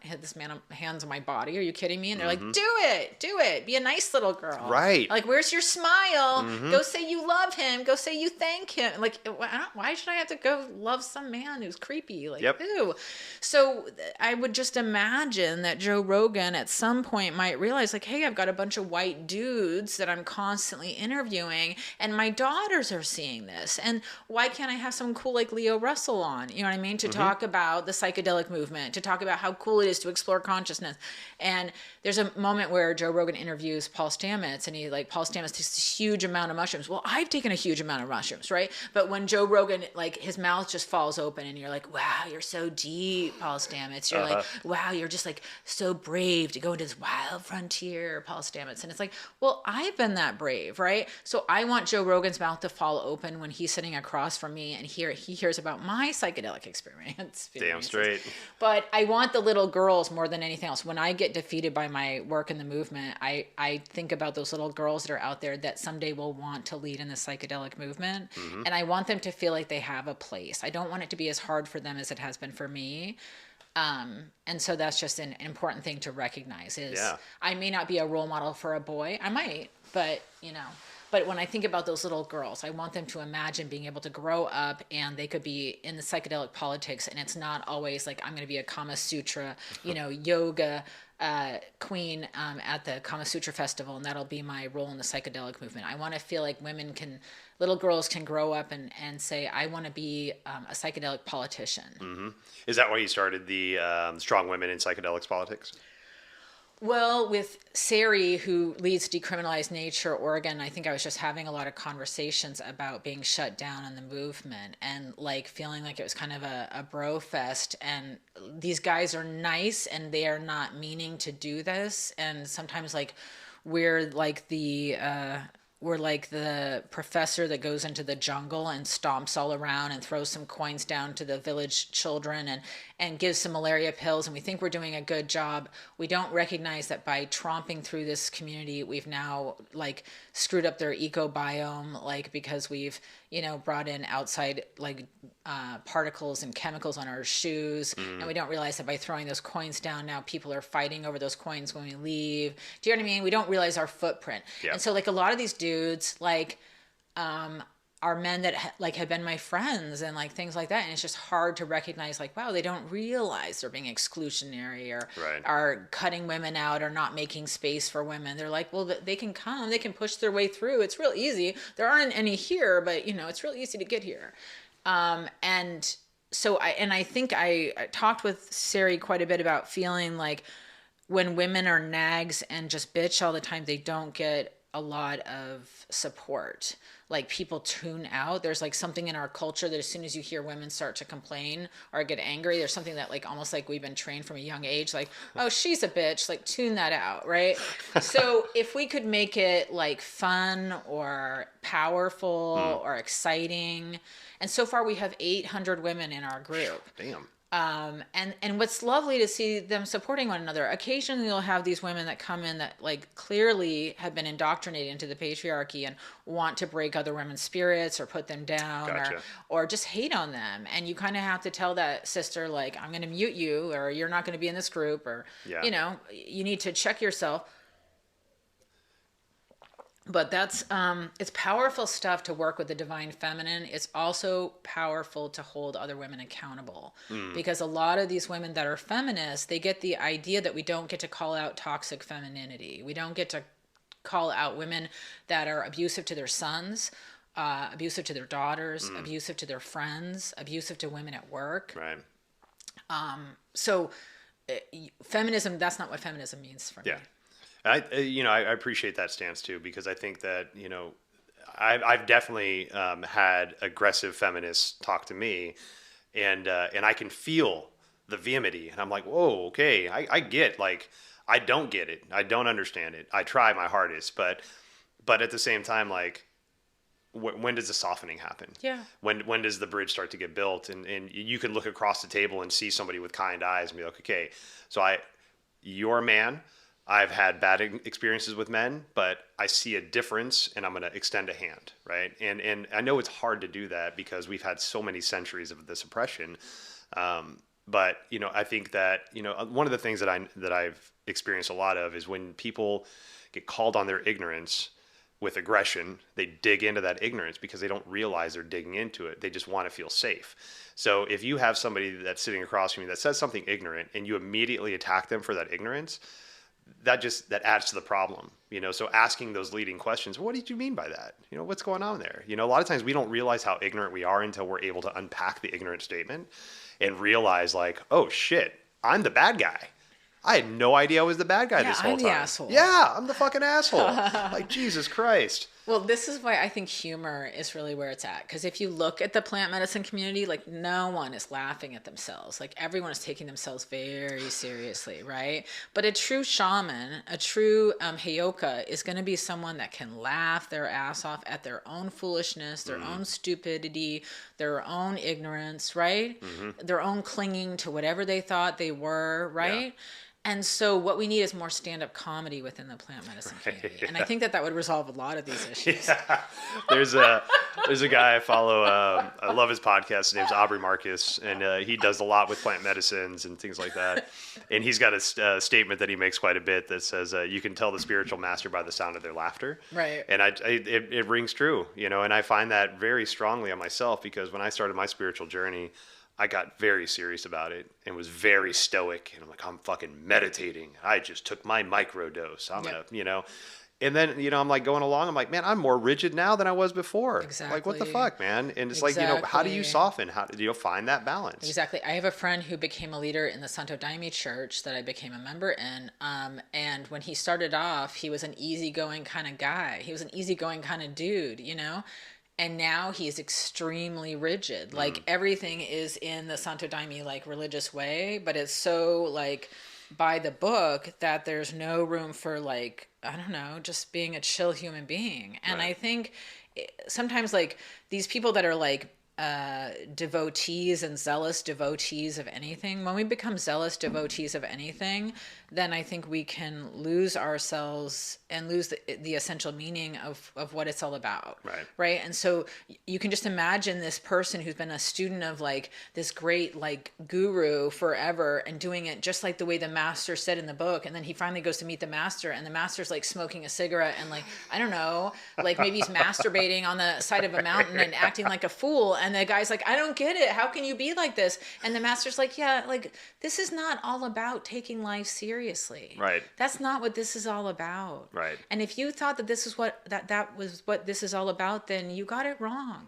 to hit this man hands on my body. Are you kidding me? And they're like, do it. Be a nice little girl. Right. Like, where's your smile? Go say you love him. Go say you thank him. Like, why should I have to go love some man who's creepy. Like, Yep. ew. So I would just imagine that Joe Rogan at some point might realize, like, hey, I've got a bunch of white dudes that I'm constantly interviewing, and my daughters are seeing this. And why can't I have someone cool like Leo Russell on, you know what I mean, to talk about the psychedelic movement, to talk about how cool it is to explore consciousness. And there's a moment where Joe Rogan interviews Paul Stamets, and Paul Stamets takes this huge amount of mushrooms. Well, I've taken a huge amount of mushrooms, right? But when Joe Rogan, like, his mouth just falls open, and you're like, wow, you're so deep, Paul Stamets. You're like, wow, you're just like so brave to go into this wild frontier, Paul Stamets. And it's like, well, I've been that brave, right? So I want Joe Rogan's mouth to fall open when he's sitting across from me and he hears about my psychedelic experience. Damn straight. But I want the little girls more than anything else. When I get defeated by my work in the movement, I think about those little girls that are out there that someday will want to lead in the psychedelic movement. And I want them to feel like they have a place. I don't want it to be as hard for them as it has been for me. And so that's just an important thing to recognize is I may not be a role model for a boy. I might, but but when I think about those little girls, I want them to imagine being able to grow up and they could be in the psychedelic politics. And it's not always like, I'm going to be a Kama Sutra, yoga queen at the Kama Sutra festival, and that'll be my role in the psychedelic movement. I want to feel like little girls can grow up and say, I want to be a psychedelic politician. Is that why you started the Strong Women in Psychedelics Politics? Well, with Sari, who leads Decriminalized Nature Oregon, I think I was just having a lot of conversations about being shut down in the movement and like feeling like it was kind of a bro fest. And these guys are nice and they are not meaning to do this. And sometimes like we're like the professor that goes into the jungle and stomps all around and throws some coins down to the village children and gives some malaria pills, and we think we're doing a good job. We don't recognize that by tromping through this community, we've now like screwed up their ecobiome, like because we've brought in outside like particles and chemicals on our shoes, and we don't realize that by throwing those coins down, now people are fighting over those coins when we leave. Do you know what I mean? We don't realize our footprint. And so like a lot of these dudes like are men that have been my friends and like things like that, and it's just hard to recognize like, wow, they don't realize they're being exclusionary or are cutting women out or not making space for women. They're like, well, they can come, they can push their way through, it's real easy, there aren't any here, but it's real easy to get here. And so I think I talked with Sari quite a bit about feeling like when women are nags and just bitch all the time, they don't get a lot of support. Like people tune out. There's like something in our culture that as soon as you hear women start to complain or get angry, there's something that like almost like we've been trained from a young age, like, oh, she's a bitch, like tune that out, right? So if we could make it like fun or powerful or exciting, and so far we have 800 women in our group. Damn. And what's lovely to see them supporting one another. Occasionally you'll have these women that come in that like clearly have been indoctrinated into the patriarchy and want to break other women's spirits or put them down or just hate on them. And you kind of have to tell that sister, like, I'm going to mute you, or you're not going to be in this group, or, you need to check yourself. But that's, it's powerful stuff to work with the divine feminine. It's also powerful to hold other women accountable, because a lot of these women that are feminists, they get the idea that we don't get to call out toxic femininity. We don't get to call out women that are abusive to their sons, abusive to their daughters, abusive to their friends, abusive to women at work. Right. So feminism, that's not what feminism means for me. I appreciate that stance too, because I think that, I've definitely had aggressive feminists talk to me, and I can feel the vehemency, and I'm like, whoa, okay, I get, like, I don't get it, I don't understand it, I try my hardest, but at the same time, like, when does the softening happen? Yeah. When does the bridge start to get built, and you can look across the table and see somebody with kind eyes and be like, okay, so you're a man. I've had bad experiences with men, but I see a difference and I'm going to extend a hand, right? And I know it's hard to do that because we've had so many centuries of this oppression. But, I think that, one of the things that I've experienced a lot of is when people get called on their ignorance, with aggression. They dig into that ignorance because they don't realize they're digging into it. They just want to feel safe. So if you have somebody that's sitting across from you that says something ignorant and you immediately attack them for that ignorance, that adds to the problem, so asking those leading questions, what did you mean by that? What's going on there? A lot of times we don't realize how ignorant we are until we're able to unpack the ignorant statement and realize like, oh shit, I'm the bad guy. I had no idea I was the bad guy this whole time. I'm the asshole. Yeah, I'm the fucking asshole. Like, Jesus Christ. Well, this is why I think humor is really where it's at. Because if you look at the plant medicine community, like no one is laughing at themselves. Like everyone is taking themselves very seriously, right? But a true shaman, a true heyoka is going to be someone that can laugh their ass off at their own foolishness, their own stupidity, their own ignorance, right? Their own clinging to whatever they thought they were, right? Yeah. And so what we need is more stand-up comedy within the plant medicine community. Yeah. And I think that would resolve a lot of these issues. Yeah. There's a guy I follow. I love his podcast. His name's Aubrey Marcus. And he does a lot with plant medicines and things like that. And he's got a statement that he makes quite a bit that says, you can tell the spiritual master by the sound of their laughter. Right. And it rings true, and I find that very strongly on myself because when I started my spiritual journey, I got very serious about it and was very stoic. And I'm like, I'm fucking meditating. I just took my microdose. I'm gonna, and then, I'm like going along. I'm like, man, I'm more rigid now than I was before. Exactly. Like, what the fuck, man? And it's like, how do you soften? How do you find that balance? Exactly. I have a friend who became a leader in the Santo Daime church that I became a member in. And when he started off, he was an easygoing kind of guy. He was an easygoing kind of dude, And now he is extremely rigid. Like everything is in the Santo Daime like religious way, but it's so like by the book that there's no room for like, I don't know, just being a chill human being. And I think sometimes like these people that are like devotees and zealous devotees of anything, when we become zealous devotees of anything, then I think we can lose ourselves and lose the essential meaning of what it's all about. Right. And so you can just imagine this person who's been a student of like this great like guru forever and doing it just like the way the master said in the book. And then he finally goes to meet the master and the master's like smoking a cigarette and like, I don't know, like maybe he's masturbating on the side of a mountain and acting like a fool. And the guy's like, I don't get it. How can you be like this? And the master's like, yeah, like this is not all about taking life seriously. Right. That's not what this is all about. Right. And if you thought that this is that was what this is all about, then you got it wrong.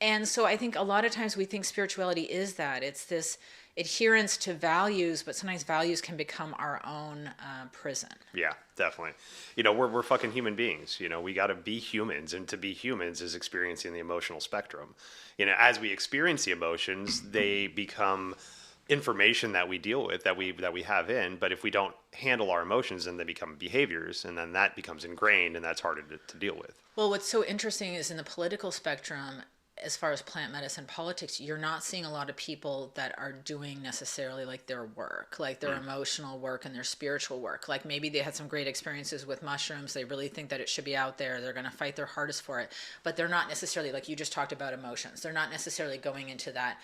And so I think a lot of times we think spirituality is that. It's this adherence to values, but sometimes values can become our own prison. Yeah, definitely. We're fucking human beings. We got to be humans, and to be humans is experiencing the emotional spectrum. As we experience the emotions, they become information that we deal with, that we have in. But if we don't handle our emotions, then they become behaviors, and then that becomes ingrained, and that's harder to deal with. Well, what's so interesting is in the political spectrum, as far as plant medicine politics, you're not seeing a lot of people that are doing necessarily like their work, like their emotional work and their spiritual work. Like maybe they had some great experiences with mushrooms. They really think that it should be out there. They're going to fight their hardest for it, but they're not necessarily, like you just talked about, emotions. They're not necessarily going into that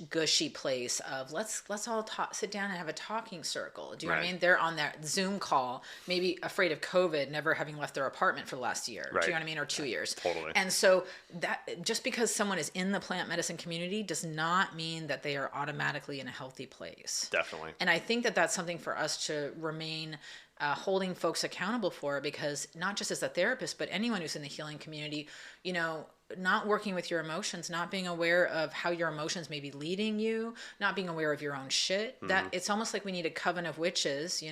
gushy place of let's all sit down and have a talking circle. Do you know what I mean? They're on that Zoom call, maybe afraid of COVID, never having left their apartment for the last year. Do you know what I mean? Or 2 years. Totally. And so that just because someone is in the plant medicine community does not mean that they are automatically in a healthy place. Definitely. And I think that that's something for us to remain holding folks accountable for, because not just as a therapist, but anyone who's in the healing community, not working with your emotions, not being aware of how your emotions may be leading you, not being aware of your own shit. That it's almost like we need a coven of witches,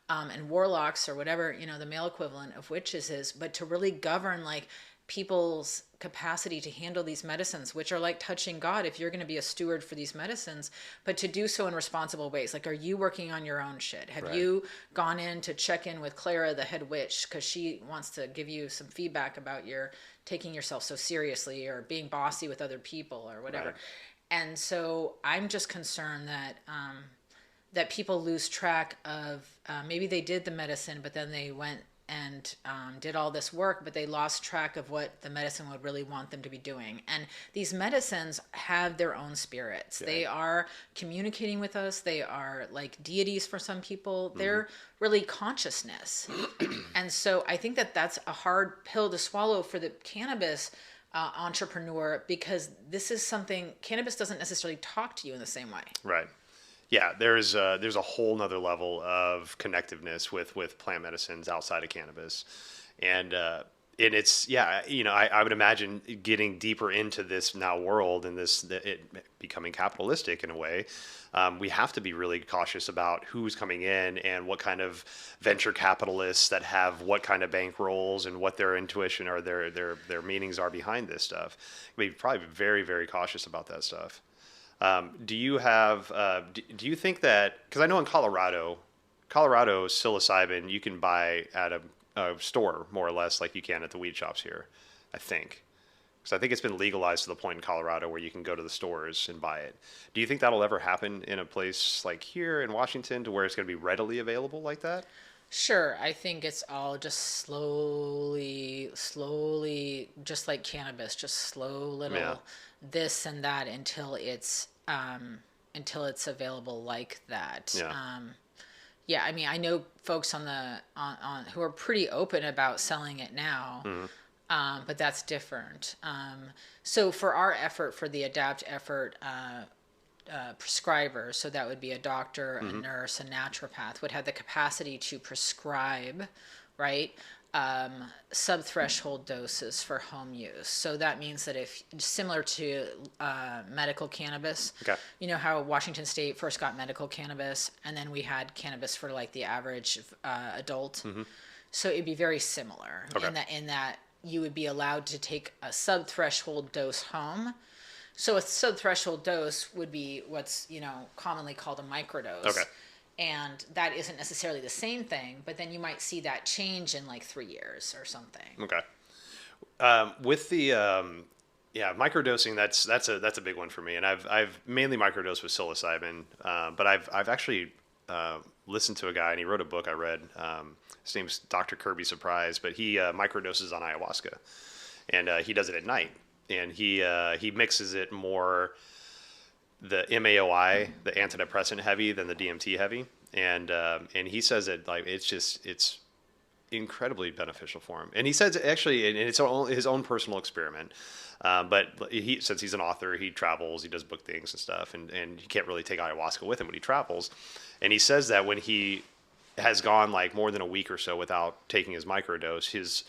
and warlocks or whatever, the male equivalent of witches is, but to really govern like people's capacity to handle these medicines, which are like touching God if you're going to be a steward for these medicines, but to do so in responsible ways. Like, are you working on your own shit? Have you gone in to check in with Clara, the head witch, because she wants to give you some feedback about your taking yourself so seriously or being bossy with other people or whatever. And so I'm just concerned that that people lose track of maybe they did the medicine, but then they went did all this work, but they lost track of what the medicine would really want them to be doing. And these medicines have their own spirits. Yeah. They are communicating with us. They are like deities for some people. Mm-hmm. They're really consciousness. And so I think that that's a hard pill to swallow for the cannabis entrepreneur, because this is something, cannabis doesn't necessarily talk to you in the same way. Right. Yeah, there's a whole nother level of connectiveness with plant medicines outside of cannabis, and it's I would imagine getting deeper into this now world and it becoming capitalistic in a way. We have to be really cautious about who's coming in and what kind of venture capitalists that have what kind of bankrolls and what their intuition or their meanings are behind this stuff. We probably be very, very cautious about that stuff. Do you think that, because I know in Colorado psilocybin you can buy at a store more or less like you can at the weed shops here, I think. Because I think it's been legalized to the point in Colorado where you can go to the stores and buy it. Do you think that'll ever happen in a place like here in Washington to where it's going to be readily available like that? Sure. I think it's all just slowly, just like cannabis, just slow little this and that until it's available like that. Yeah. I mean, I know folks on who are pretty open about selling it now, but that's different. So for our effort, for the ADAPT effort, prescribers, so that would be a doctor, a nurse, a naturopath, would have the capacity to prescribe, right, sub-threshold doses for home use. So that means that if, similar to medical cannabis, you know how Washington State first got medical cannabis, and then we had cannabis for like the average adult. So it'd be very similar in that you would be allowed to take a sub-threshold dose home. So a sub-threshold dose would be what's, commonly called a microdose. Okay. And that isn't necessarily the same thing, but then you might see that change in like 3 years or something. Okay. With the microdosing, that's a big one for me, and I've mainly microdosed with psilocybin, but I've actually listened to a guy, and he wrote a book I read. His name's Dr. Kirby Surprise, but he microdoses on ayahuasca, and he does it at night, and he mixes it more the MAOI, the antidepressant heavy, than the DMT heavy, and he says that like it's incredibly beneficial for him. And he says actually, and it's his own personal experiment. But since he's an author, he travels, he does book things and stuff, and he can't really take ayahuasca with him when he travels. And he says that when he has gone like more than a week or so without taking his microdose,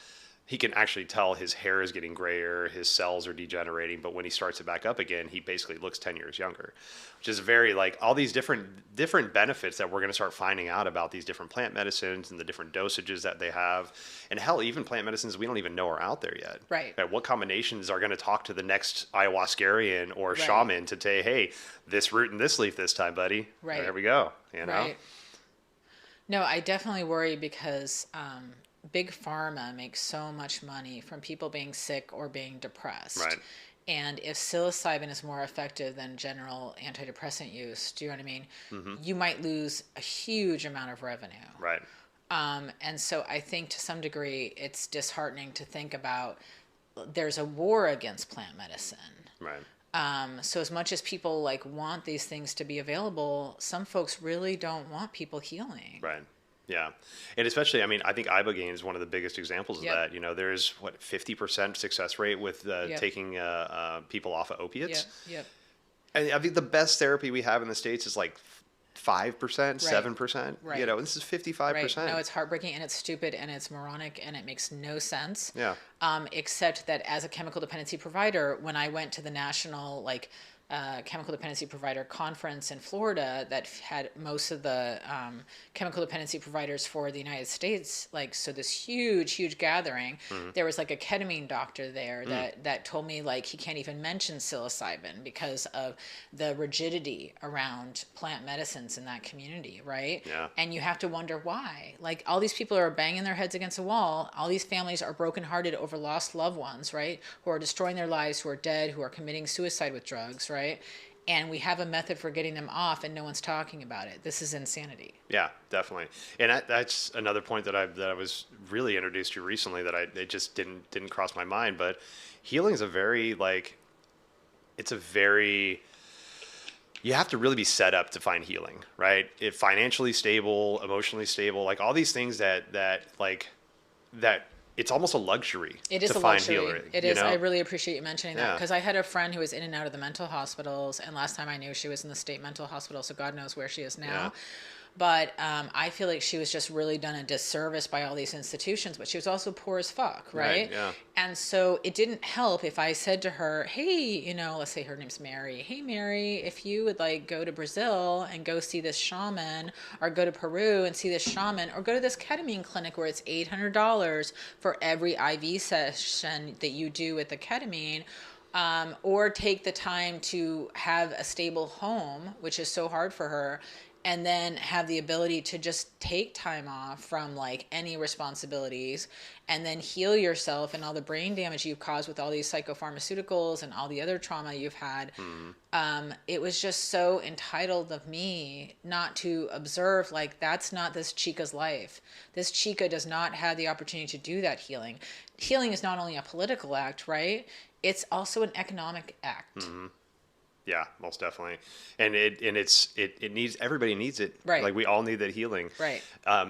he can actually tell his hair is getting grayer, his cells are degenerating, but when he starts it back up again, he basically looks 10 years younger, which is very like all these different benefits that we're going to start finding out about these different plant medicines and the different dosages that they have. And hell, even plant medicines we don't even know are out there yet. Right. What combinations are going to talk to the next ayahuascarian or shaman to say, hey, this root and this leaf this time, buddy. Right. There we go. Right. No, I definitely worry because big pharma makes so much money from people being sick or being depressed. Right. And if psilocybin is more effective than general antidepressant use, do you know what I mean? Mm-hmm. You might lose a huge amount of revenue. Right. And so I think to some degree it's disheartening to think about there's a war against plant medicine. Right. So as much as people like want these things to be available, some folks really don't want people healing. Right. Yeah. And especially, I mean, I think ibogaine is one of the biggest examples of that. There's 50% success rate with taking people off of opiates. Yep. And I think the best therapy we have in the States is like 5%, 7%. Right. This is 55%. Right. No, it's heartbreaking and it's stupid and it's moronic and it makes no sense. Yeah. Except that as a chemical dependency provider, when I went to the national chemical dependency provider conference in Florida that had most of the chemical dependency providers for the United States, so this huge gathering, there was like a ketamine doctor there that told me like he can't even mention psilocybin because of the rigidity around plant medicines in that community, right? Yeah. And you have to wonder why. Like all these people are banging their heads against a wall. All these families are brokenhearted over lost loved ones, right? Who are destroying their lives, who are dead, who are committing suicide with drugs, right? and we have a method for getting them off, and no one's talking about it. This is insanity. Yeah, definitely. And that's another point that I was really introduced to recently that it just didn't cross my mind. But healing is a very like, it's a very, you have to really be set up to find healing, right? If financially stable, emotionally stable, like all these things that it's almost a luxury It is to a find luxury. healing. It is. I really appreciate you mentioning that, Yeah. because I had a friend who was in and out of the mental hospitals, and last time I knew she was in the state mental hospital, so God knows where she is now. Yeah. But I feel like she was just really done a disservice by all these institutions, but she was also poor as fuck, right? Yeah. And so it didn't help if I said to her, hey, let's say her name's Mary. Hey, Mary, if you would like go to Brazil and go see this shaman, or go to Peru and see this shaman, or go to this ketamine clinic where it's $800 for every IV session that you do with the ketamine, or take the time to have a stable home, which is so hard for her, and then have the ability to just take time off from like any responsibilities, and then heal yourself and all the brain damage you've caused with all these psychopharmaceuticals and all the other trauma you've had. It was just so entitled of me not to observe, like, that's not this chica's life. This chica does not have the opportunity to do that healing. Healing is not only a political act, right? It's also an economic act. Yeah, most definitely. And it needs, everybody needs it. Right. Like we all need that healing. Right.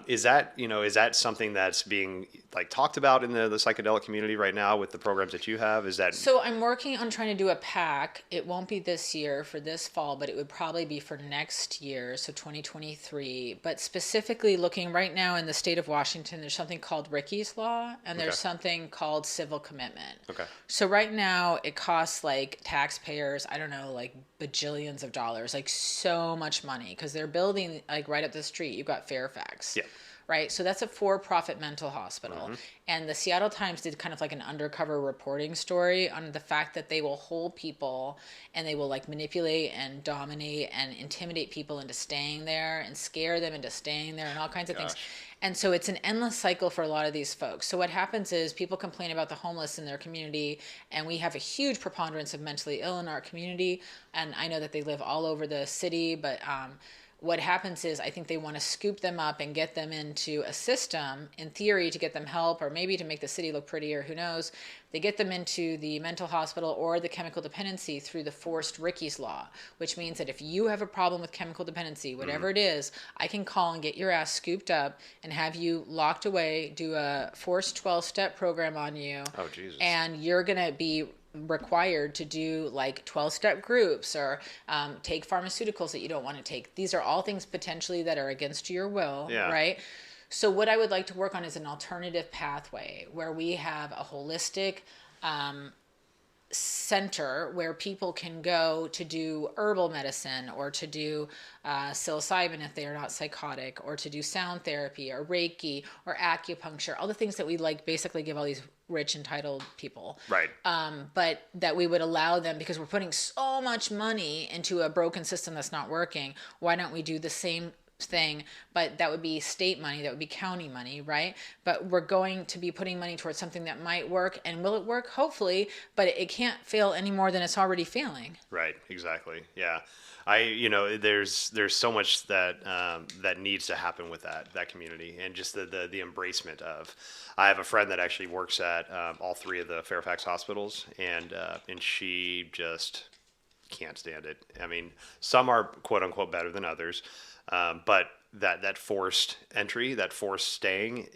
Is that something that's being like talked about in the psychedelic community right now with the programs that you have? Is that? So I'm working on trying to do a pack. It won't be this year for this fall, but it would probably be for next year, so 2023. But specifically looking right now in the state of Washington, there's something called Ricky's Law, and there's something called civil commitment. Okay. So right now it costs like taxpayers, I don't know, like bajillions of dollars, like so much money, because they're building like right up the street. You've got Fairfax. Yeah. Right. So that's a for-profit mental hospital. And the Seattle Times did kind of like an undercover reporting story on the fact that they will hold people and they will like manipulate and dominate and intimidate people into staying there and scare them into staying there and all kinds of things. And so it's an endless cycle for a lot of these folks. So what happens is people complain about the homeless in their community, and we have a huge preponderance of mentally ill in our community. And I know that they live all over the city, but what happens is I think they want to scoop them up and get them into a system, in theory, to get them help, or maybe to make the city look prettier, who knows. They get them into the mental hospital or the chemical dependency through the forced Ricky's Law, which means that if you have a problem with chemical dependency, whatever it is, I can call and get your ass scooped up and have you locked away, do a forced 12-step program on you. Oh, Jesus. And you're going to be required to do like 12-step groups, or take pharmaceuticals that you don't want to take. These are all things potentially that are against your will, right? So what I would like to work on is an alternative pathway where we have a holistic center where people can go to do herbal medicine, or to do psilocybin if they are not psychotic, or to do sound therapy or Reiki or acupuncture, all the things that we like basically give all these rich entitled people. Right. But that we would allow them, because we're putting so much money into a broken system that's not working. Why don't we do the same thing, but that would be state money, that would be county money, right? But we're going to be putting money towards something that might work, and will it work? Hopefully, but it can't fail any more than it's already failing. Right. Exactly. Yeah. There's so much that needs to happen with that community, and just the embracement of. I have a friend that actually works at all three of the Fairfax hospitals, and she just can't stand it. I mean, some are quote unquote better than others, but that forced entry, that forced staying,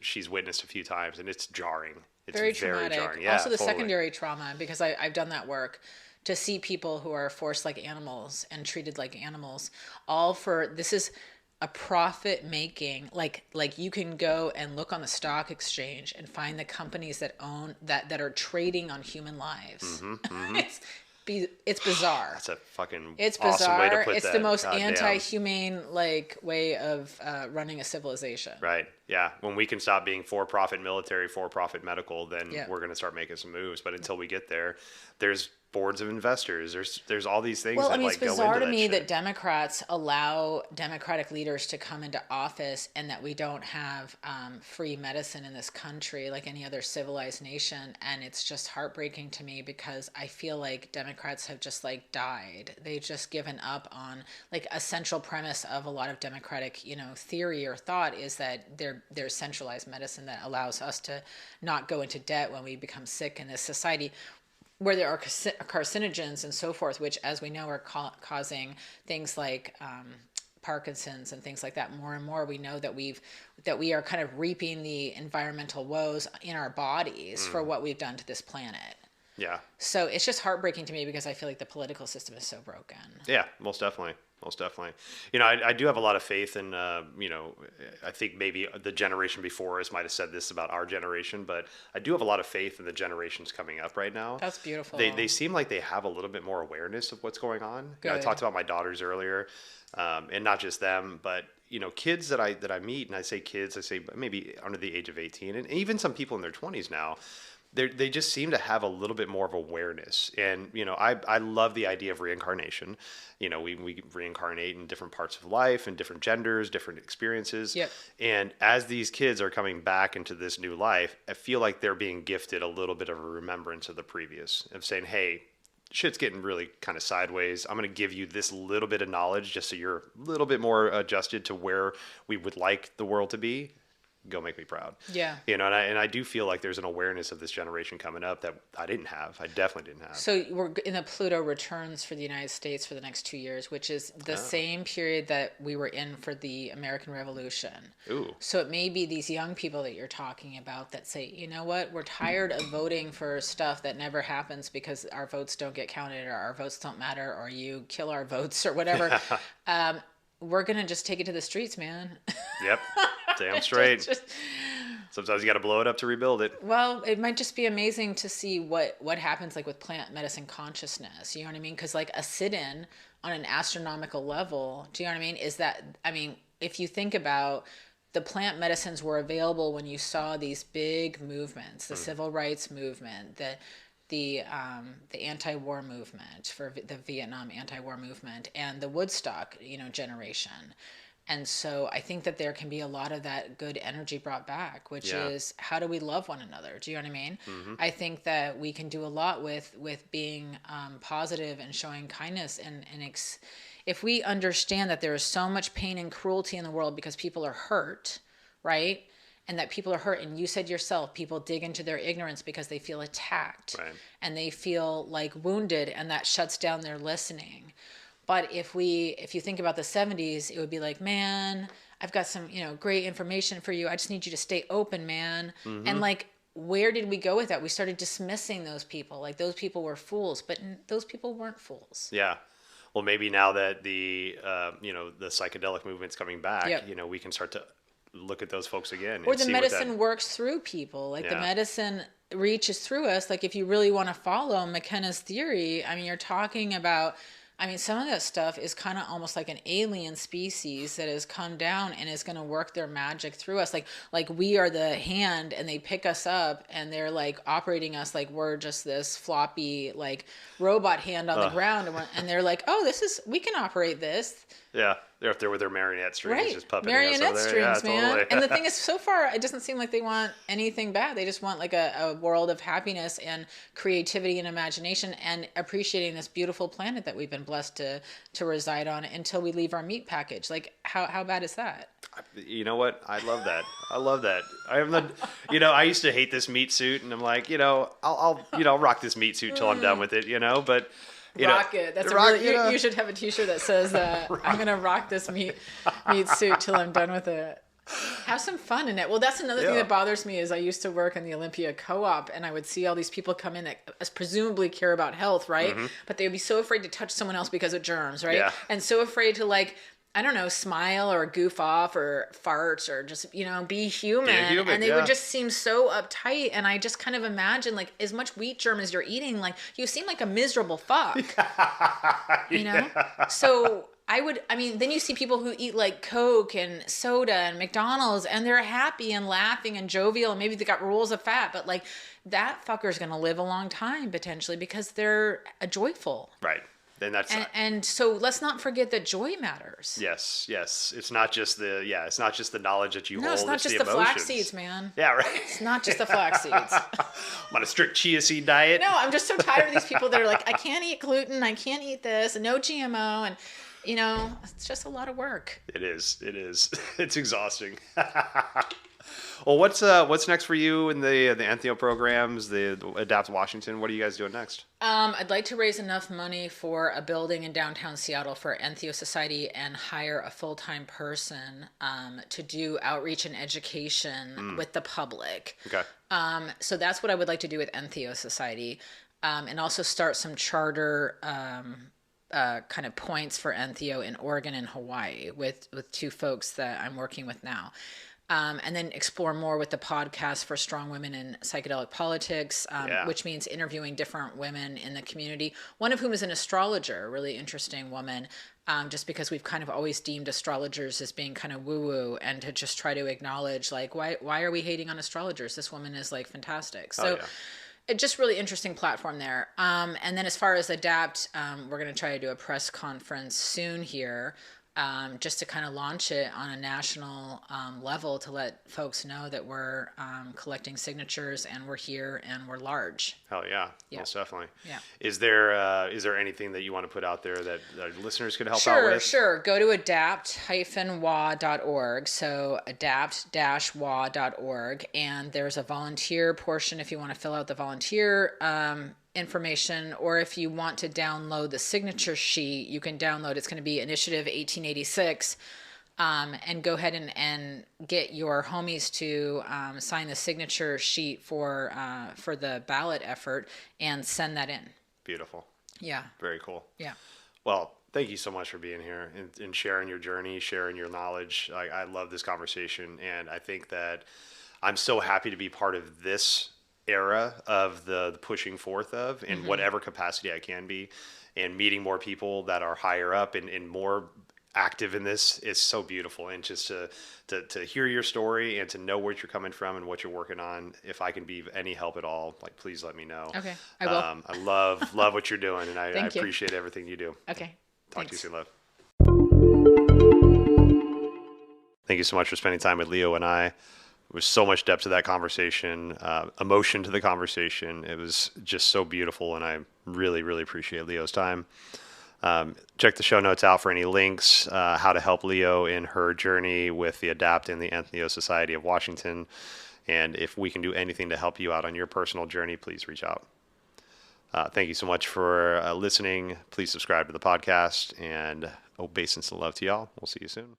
she's witnessed a few times, and it's jarring. It's very traumatic. Jarring. Yeah, also the totally. secondary trauma, because I've done that work, to see people who are forced like animals and treated like animals, all for, this is a profit making, like you can go and look on the stock exchange and find the companies that own that are trading on human lives. It's bizarre. That's a fucking it's awesome bizarre. way to put It's that. the most God damn. anti-humane like way of running a civilization. Right. Yeah, when we can stop being for-profit military, for-profit medical, then Yeah. we're going to start making some moves. But until we get there, there's boards of investors. There's all these things Well, that I mean, like it's go bizarre into to that me shit. that Democrats allow Democratic leaders to come into office and that we don't have free medicine in this country like any other civilized nation. And it's just heartbreaking to me because I feel like Democrats have just like died. They've just given up on like a central premise of a lot of Democratic, theory or thought is that there's centralized medicine that allows us to not go into debt when we become sick in this society where there are carcinogens and so forth, which, as we know, are causing things like Parkinson's and things like that. More and more, we know that we are kind of reaping the environmental woes in our bodies for what we've done to this planet. Yeah. So it's just heartbreaking to me because I feel like the political system is so broken. Yeah, most definitely. Most definitely. I do have a lot of faith in, I think maybe the generation before us might have said this about our generation, but I do have a lot of faith in the generations coming up right now. That's beautiful. They seem like they have a little bit more awareness of what's going on. I Good. talked about my daughters earlier, and not just them, but kids that I meet, and I say kids, I say maybe under the age of 18, and even some people in their 20s now. They just seem to have a little bit more of awareness. And, I love the idea of reincarnation. We reincarnate in different parts of life and different genders, different experiences. Yep. And as these kids are coming back into this new life, I feel like they're being gifted a little bit of a remembrance of the previous, of saying, hey, shit's getting really kind of sideways. I'm going to give you this little bit of knowledge just so you're a little bit more adjusted to where we would like the world to be. Go make me proud. Yeah. And I do feel like there's an awareness of this generation coming up that I didn't have. I definitely didn't have. So we're in the Pluto returns for the United States for the next 2 years, which is the same period that we were in for the American Revolution. Ooh. So it may be these young people that you're talking about that say, you know what, we're tired of voting for stuff that never happens because our votes don't get counted or our votes don't matter or you kill our votes or whatever. We're going to just take it to the streets, man. Yep. Damn straight. Just, Sometimes you got to blow it up to rebuild it. well, it might just be amazing to see what happens like with plant medicine consciousness. You know what I mean? Because like a sit-in on an astronomical level, do you know what I mean? If you think about the plant medicines were available when you saw these big movements, the civil rights movement, the anti-war movement for the Vietnam anti-war movement and the Woodstock, generation. And so I think that there can be a lot of that good energy brought back, which is how do we love one another? Do you know what I mean? Mm-hmm. I think that we can do a lot with being positive and showing kindness. And if we understand that there is so much pain and cruelty in the world because people are hurt, right? And that people are hurt. And you said yourself, people dig into their ignorance because they feel attacked and they feel like wounded, and that shuts down their listening. But if you think about the 70s, it would be like, man, I've got some, great information for you. I just need you to stay open, man. Mm-hmm. And like, where did we go with that? We started dismissing those people. Like those people were fools, but those people weren't fools. Yeah. Well, maybe now that the psychedelic movement's coming back, we can start to look at those folks again. Or the medicine works through people. Like the medicine reaches through us. Like if you really want to follow McKenna's theory, I mean, you're talking about, some of that stuff is kind of almost like an alien species that has come down and is going to work their magic through us. Like we are the hand and they pick us up and they're like operating us like we're just this floppy like robot hand on the ground. And they're like, oh, we can operate this. Yeah. They're up there with their marionette strings, just puppeting marionette us over strings, there. Yeah, man. totally. And the thing is, so far, it doesn't seem like they want anything bad. They just want like a world of happiness and creativity and imagination and appreciating this beautiful planet that we've been blessed to reside on until we leave our meat package. Like, how bad is that? You know what? I love that. I used to hate this meat suit, and I'm like, I'll rock this meat suit till I'm done with it, but. Rock it. That's you should have a T-shirt that says, I'm gonna rock this meat suit till I'm done with it. Have some fun in it. Well, that's another thing that bothers me is I used to work in the Olympia Co-op and I would see all these people come in that presumably care about health, right? Mm-hmm. But they would be so afraid to touch someone else because of germs, right? Yeah. And so afraid to smile or goof off or fart or just, be human. And they would just seem so uptight. And I just kind of imagine, like, as much wheat germ as you're eating, like, you seem like a miserable fuck. So I mean, then you see people who eat like Coke and soda and McDonald's and they're happy and laughing and jovial and maybe they got rolls of fat, but like that fucker's going to live a long time potentially because they're joyful. Right. Then that's and so let's not forget that joy matters. Yes, yes. It's not just the knowledge that you hold. It's not just the flax seeds, man. Yeah, right. It's not just the flax seeds. I'm on a strict chia seed diet. No, I'm just so tired of these people that are like, I can't eat gluten, I can't eat this, and no GMO, and it's just a lot of work. It is. It's exhausting. Well, what's next for you in the Entheo programs, the Adapt Washington? What are you guys doing next? I'd like to raise enough money for a building in downtown Seattle for Entheo Society and hire a full-time person to do outreach and education with the public. Okay. So that's what I would like to do with Entheo Society, and also start some charter kind of points for Entheo in Oregon and Hawaii with two folks that I'm working with now. And then explore more with the podcast for strong women in psychedelic politics, which means interviewing different women in the community, one of whom is an astrologer, a really interesting woman, just because we've kind of always deemed astrologers as being kind of woo-woo, and to just try to acknowledge, like, why are we hating on astrologers? This woman is, like, fantastic. So it's just really interesting platform there. And then as far as Adapt, we're going to try to do a press conference soon here, just to kind of launch it on a national level to let folks know that we're collecting signatures and we're here and we're large. Hell yeah, most definitely. Yeah. Is there anything that you want to put out there that listeners could help out with? Sure. Go to adapt-wa.org. So adapt-wa.org, and there's a volunteer portion if you want to fill out the volunteer information, or if you want to download the signature sheet, you can download. It's going to be Initiative 1886, and go ahead and get your homies to sign the signature sheet for the ballot effort and send that in. Beautiful. Yeah. Very cool. Yeah. Well, thank you so much for being here and sharing your journey, sharing your knowledge. I love this conversation, and I think that I'm so happy to be part of this era of the pushing forth of in whatever capacity I can be, and meeting more people that are higher up and more active in this is so beautiful. And just to hear your story and to know where you're coming from and what you're working on, if I can be of any help at all, like, please let me know. Okay, I will. I love what you're doing, and I appreciate everything you do. Okay. Talk to you soon, love. Thank you so much for spending time with Leo and I. There was so much depth to that conversation, emotion to the conversation. It was just so beautiful, and I really, really appreciate Leo's time. Check the show notes out for any links, how to help Leo in her journey with the Adapt and the Entheo Society of Washington. And if we can do anything to help you out on your personal journey, please reach out. Thank you so much for listening. Please subscribe to the podcast, and obeisance and love to y'all. We'll see you soon.